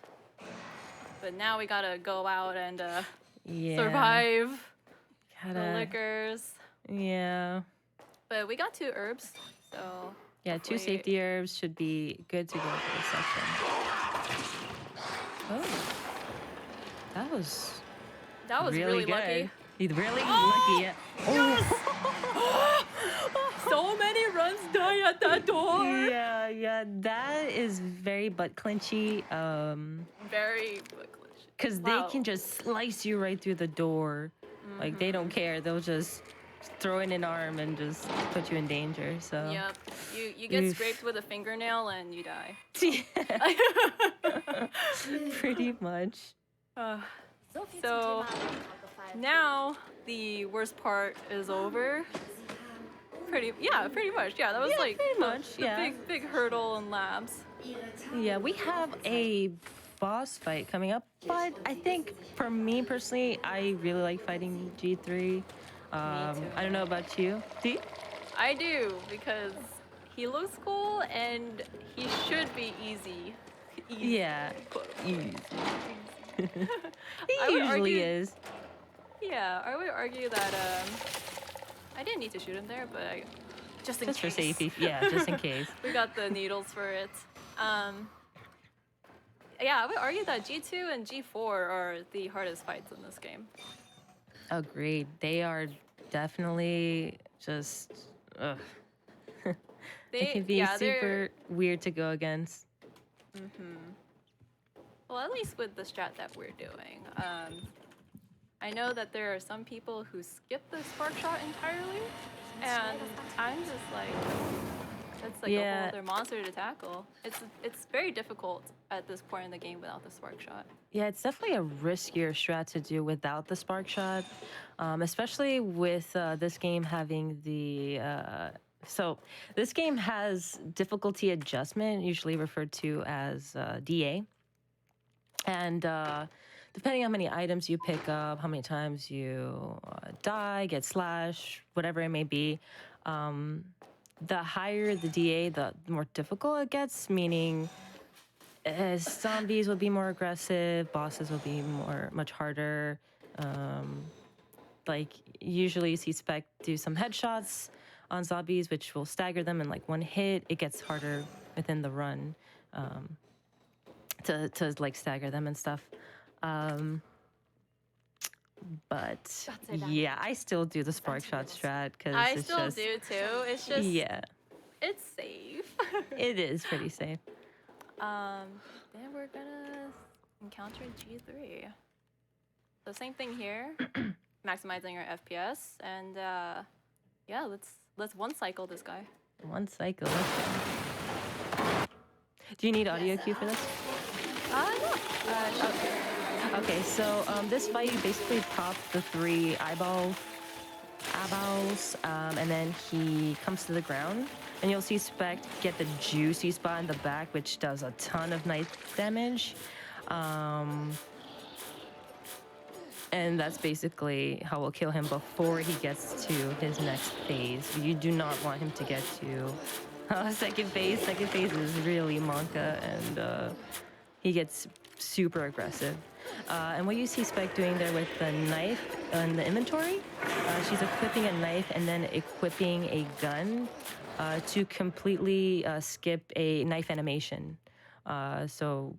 But now we gotta go out and survive the lickers. Yeah. But we got 2 herbs, so Yeah, 2 safety herbs should be good to go for this section. Oh. That was really good. lucky. He's really lucky. Yeah. Oh. So many runs die at that door. Yeah, that is very butt clinchy. Very butt clinchy. Because they can just slice you right through the door. Like, they don't care. They'll just throw in an arm and just put you in danger. So. Yep. You get scraped with a fingernail and you die. Yeah. Pretty much. So now the worst part is over. Pretty much. Yeah, that was like pretty much. the big hurdle in labs. Yeah, we have a boss fight coming up, but I think for me personally, I really like fighting G3. too. I don't know about you. Do you? I do, because he looks cool and he should be easy. Easy. Yeah, Quote. easy. I He would usually argue, is. Yeah, I would argue that I didn't need to shoot him there, but just in Just for case. safety, yeah, just in case. We got the needles for it. Yeah, I would argue that G2 and G4 are the hardest fights in this game. Agreed. They are definitely just. Ugh. They can be yeah, super weird to go against. Well, at least with the strat that we're doing. I know that there are some people who skip the spark shot entirely, and I'm just like, that's like a whole Yeah. other monster to tackle. It's very difficult at this point in the game without the spark shot. Yeah, it's definitely a riskier strat to do without the spark shot, especially with this game having the. So this game has difficulty adjustment, usually referred to as DA, and depending on how many items you pick up, how many times you die, get slashed, whatever it may be, the higher the DA, the more difficult it gets. Meaning, zombies will be more aggressive, bosses will be much harder. Like usually you see Spec do some headshots on zombies, which will stagger them in like one hit. It gets harder within the run to like stagger them and stuff. But yeah, I still do the spark shot strat because I it's still just do too. It's just yeah, it's safe. it is pretty safe. Then we're gonna encounter G3. So same thing here, maximizing our FPS, and yeah, let's one cycle this guy. One cycle. Let's go. Do you need audio cue for this? No. Okay, so this fight you basically pop the 3 eyeballs, and then he comes to the ground, and you'll see Spec get the juicy spot in the back, which does a ton of knife damage. And that's basically how we'll kill him before he gets to his next phase. You do not want him to get to second phase. Second phase is really Monka, and he gets super aggressive. And what you see Spec doing there with the knife in the inventory, she's equipping a knife and then equipping a gun to completely skip a knife animation. So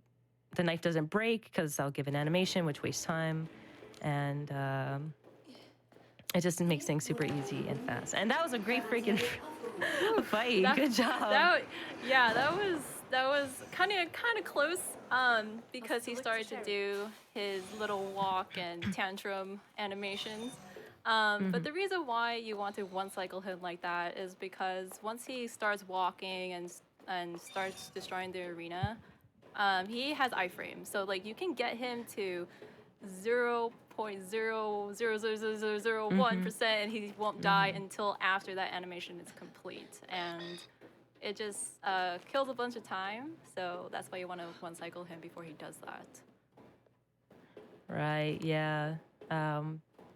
the knife doesn't break because I'll give an animation, which wastes time. And it just makes things super easy and fast. And that was a great freaking fight. Good job. That was kind of close because he started to do his little walk and tantrum animations. But the reason why you want to one cycle him like that is because once he starts walking and starts destroying the arena, he has iframe. So like you can get him to 0.0000001% and he won't die until after that animation is complete. And it just kills a bunch of time, so that's why you want to one cycle him before he does that. Right, yeah.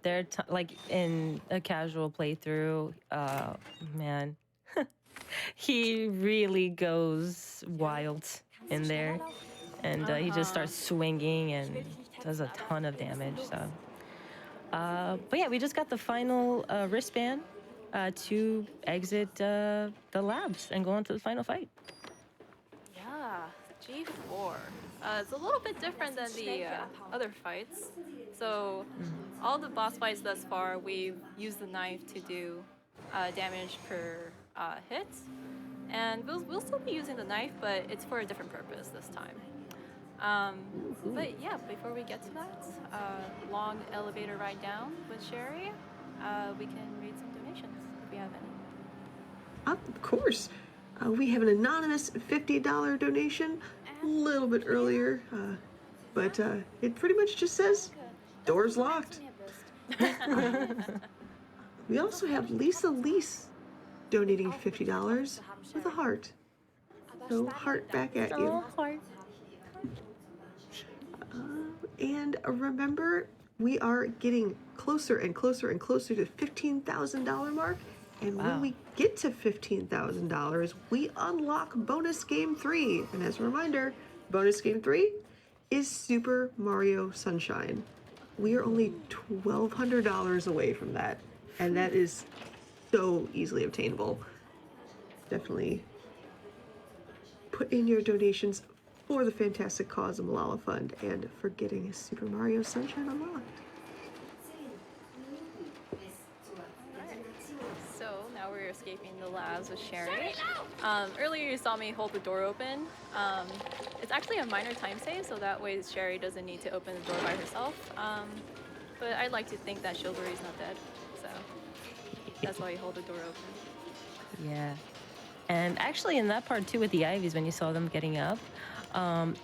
They're like in a casual playthrough, man, he really goes wild in there, and he just starts swinging and does a ton of damage. So, but yeah, we just got the final wristband to exit the labs and go on to the final fight. Yeah, G4. It's a little bit different than the other fights. So all the boss fights thus far, we've used the knife to do damage per hit. And we'll still be using the knife, but it's for a different purpose this time. But yeah, before we get to that, long elevator ride down with Sherry, we can read some donations if we have any. Of course. We have an anonymous $50 donation a little bit earlier, but it pretty much just says, doors locked. We also have Lisa Lease donating $50 with a heart. So heart back at you. Heart. And remember, we are getting closer and closer and closer to $15,000 mark. And when we get to $15,000, we unlock bonus game 3. And as a reminder, bonus game 3 is Super Mario Sunshine. We are only $1,200 away from that. And that is so easily obtainable. Definitely put in your donations for the fantastic cause of Malala Fund and for getting Super Mario Sunshine unlocked. So now we're escaping the labs with Sherry. Earlier you saw me hold the door open. It's actually a minor time save, so that way Sherry doesn't need to open the door by herself. But I'd like to think that Chivalry's not dead, so that's why you hold the door open. Yeah. And actually in that part too with the Ivies, when you saw them getting up,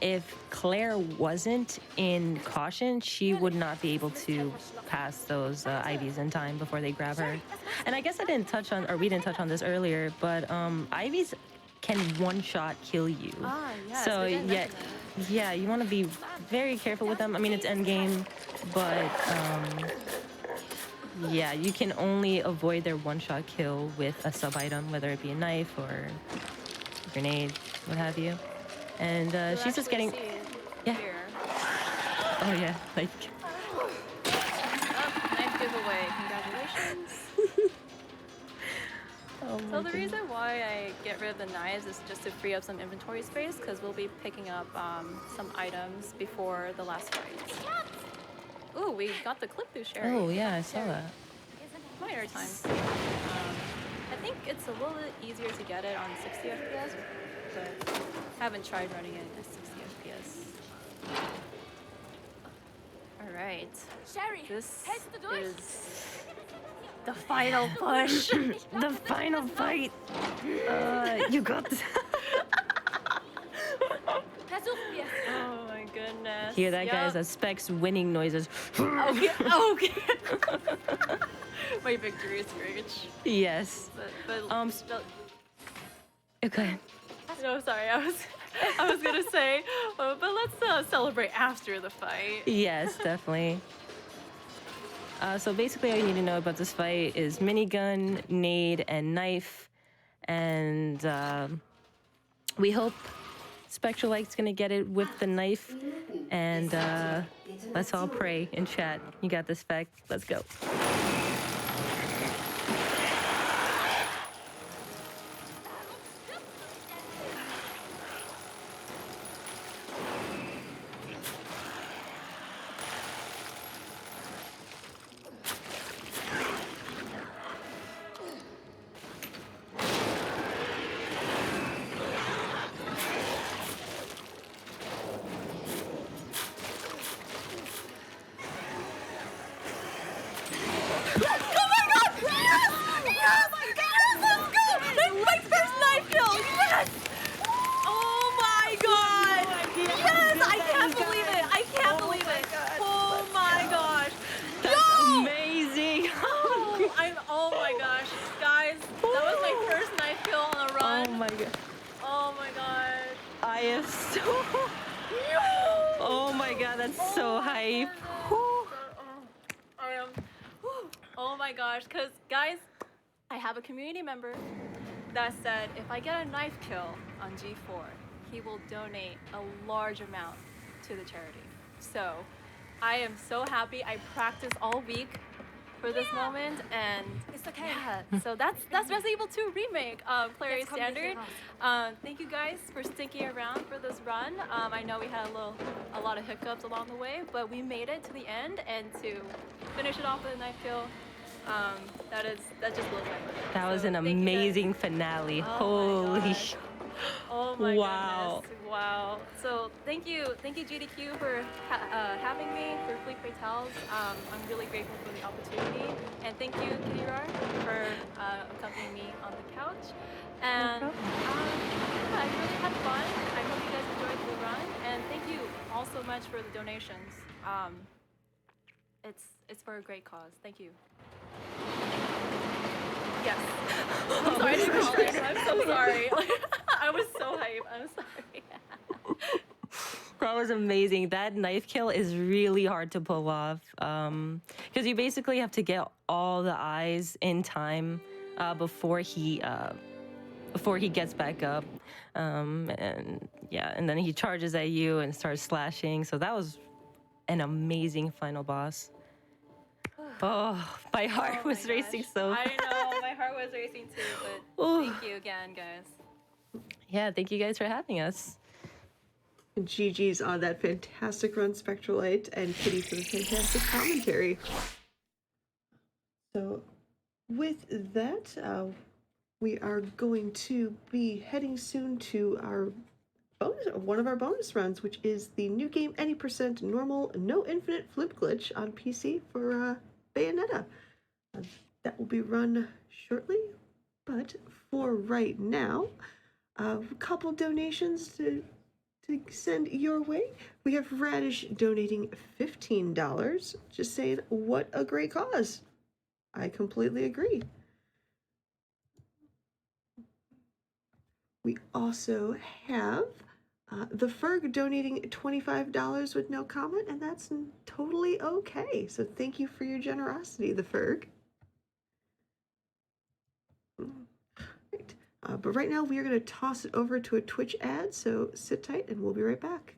if Claire wasn't in caution, she would not be able to pass those Ivies in time before they grab her. And I guess I didn't touch on, or we didn't touch on this earlier, but Ivies can one-shot kill you. Ah, yes, So we didn't yeah, mention that. yeah, you want to be very careful with them. I mean, it's endgame, but yeah, you can only avoid their one-shot kill with a sub-item, whether it be a knife or a grenade, what have you. And You'll she's just actually getting... see it Yeah. here. Oh, yeah, like... Oh, nice giveaway. Congratulations. Oh So the reason why I get rid of the knives is just to free up some inventory space, because we'll be picking up some items before the last fight. Ooh, we got the clip through Sherry. Oh, yeah, I saw that. Minor times. I think it's a little bit easier to get it on 60 FPS, but haven't tried running it at 60 FPS. All right. Sherry, This head to the door. is the final push. The final fight! You got this. Versuchen wir. Oh my goodness. Hear that, Yep. guys? That's Specs winning noises. Okay. Okay. My victory screech. Yes. But Okay. no, sorry. I was gonna say, but let's celebrate after the fight. Yes, definitely. So basically all you need to know about this fight is minigun, nade, and knife. And we hope Spectrolyte's gonna get it with the knife. And let's all pray in chat. You got this, Spec. Let's go. Because guys, I have a community member that said if I get a knife kill on G4, he will donate a large amount to the charity. So I am so happy. I practiced all week for this moment, and It's okay. yeah, so that's Resident Evil 2 Remake, Claire A Standard. Thank you guys for sticking around for this run. I know we had a lot of hiccups along the way, but we made it to the end, and to finish it off with a knife kill, that just blows my mind. That was So an thank you guys. amazing finale. Oh my Holy gosh. Oh my Wow. goodness. Wow. So thank you GDQ for having me, for Fleet Fatales. I'm really grateful for the opportunity. And thank you, KittyRawr, for accompanying me on the couch. And yeah, I really had fun. I hope you guys enjoyed the run. And thank you all so much for the donations. It's for a great cause. Thank you. Yes. I'm sorry, I didn't call it. I'm so sorry. I was so hyped. I'm sorry. KittyRawr was amazing. That knife kill is really hard to pull off because you basically have to get all the eyes in time before he gets back up, and yeah, and then he charges at you and starts slashing. So that was an amazing final boss. Oh, my heart Oh was my racing gosh. so. I know, my heart was racing too, but Ooh. thank you again, guys. Yeah, thank you guys for having us. And GG's on that fantastic run, Spectrolyte, and Kitty for the fantastic commentary. So, with that, we are going to be heading soon to our one of our bonus runs, which is the new game Any Percent Normal No Infinite Flip Glitch on PC for Bayonetta. That will be run shortly, but for right now, a couple donations to send your way. We have Radish donating $15, just saying, what a great cause. I completely agree. We also have the Ferg donating $25 with no comment, and that's totally okay. So thank you for your generosity, the Ferg. Right. But right now we are going to toss it over to a Twitch ad, so sit tight and we'll be right back.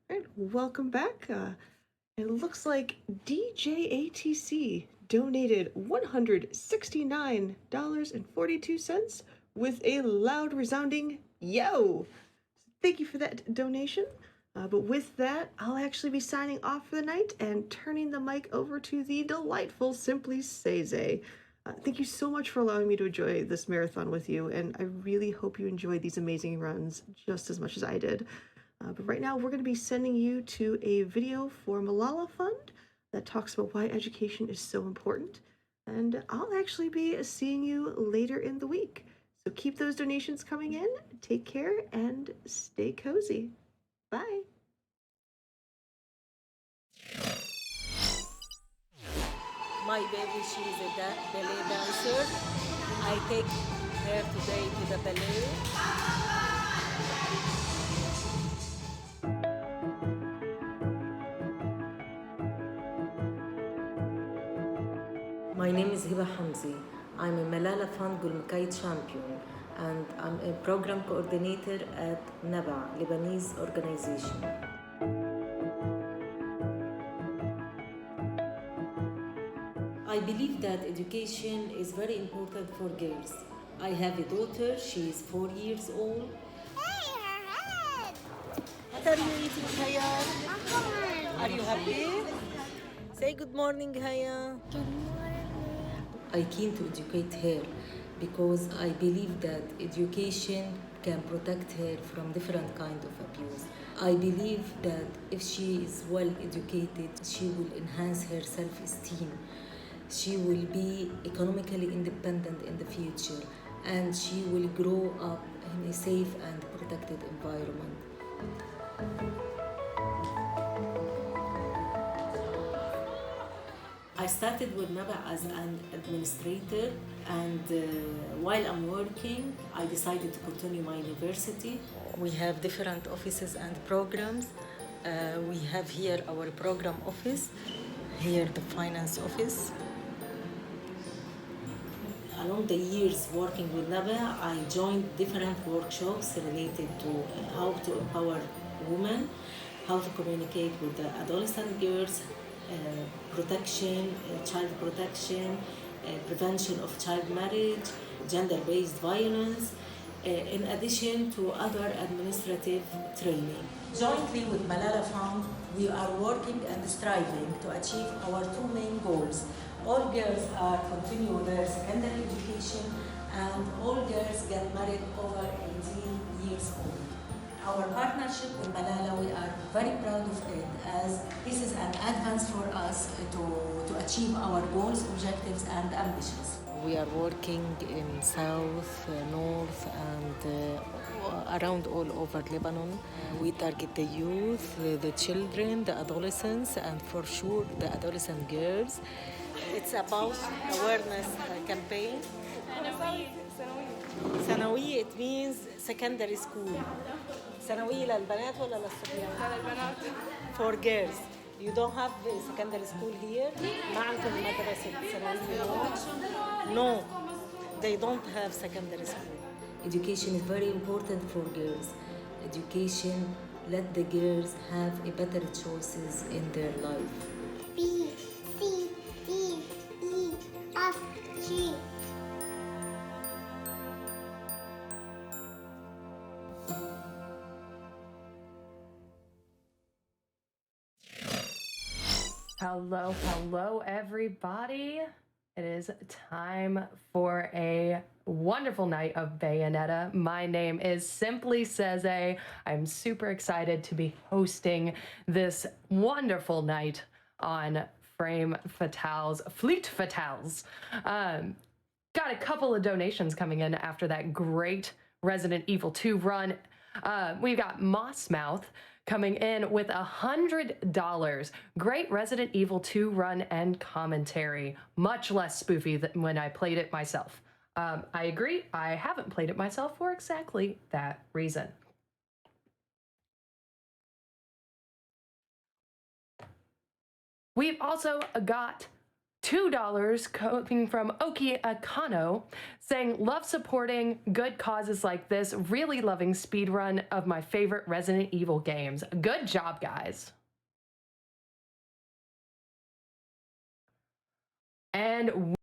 All right, welcome back. It looks like DJATC donated $169.42 with a loud, resounding yo. Thank you for that donation. But with that, I'll actually be signing off for the night and turning the mic over to the delightful Simply Seize. Thank you so much for allowing me to enjoy this marathon with you, and I really hope you enjoyed these amazing runs just as much as I did. But right now, we're going to be sending you to a video for Malala Fund that talks about why education is so important. And I'll actually be seeing you later in the week. So keep those donations coming in, take care, and stay cozy. Bye. My baby, she is a ballet dancer. I take her today to the ballet. My name is Hiba Hamzi. I'm a Malala Fund Gulmkai champion. and I'm a program coordinator at NABA, Lebanese organization. I believe that education is very important for girls. I have a daughter, she is 4 years old. What are you eating, Haya? Are you happy? Say good morning, Haya. I keen to educate her because I believe that education can protect her from different kind of abuse. I believe that if she is well educated, she will enhance her self-esteem. She will be economically independent in the future, and she will grow up in a safe and protected environment. I started with NABA as an administrator, and while I'm working, I decided to continue my university. We have different offices and programs. We have here our program office, here the finance office. Along the years working with NABA, I joined different workshops related to how to empower women, how to communicate with the adolescent girls, protection, child protection, prevention of child marriage, gender-based violence, in addition to other administrative training. Jointly with Malala Fund, we are working and striving to achieve our two main goals. All girls are continue their secondary education, and all girls get married over 18 years old. Our partnership with Malala, we are very proud of it, as this is an advance for us to achieve our goals, objectives, and ambitions. We are working in south, north, and around all over Lebanon. We target the youth, the children, the adolescents, and for sure the adolescent girls. It's about awareness campaign. ثانوية, it means secondary school. ثانوية للبنات ولا للصبيان؟ للبنات. For girls. You don't have secondary school here? ما عندكم مدرسة ثانوية؟ No. They don't have secondary school. Education is very important for girls. Education let the girls have a better choices in their life. B, C, D, E, F, G. Hello, everybody. It is time for a wonderful night of Bayonetta. My name is Simply Seze. I'm super excited to be hosting this wonderful night on Fleet Fatales. Got a couple of donations coming in after that great Resident Evil 2 run. We've got Mossmouth coming in with $100. Great Resident Evil 2 run and commentary. Much less spoofy than when I played it myself. I agree, I haven't played it myself for exactly that reason. We've also got $2 coming from Oki Akano saying, love supporting good causes like this, really loving speedrun of my favorite Resident Evil games. Good job, guys. And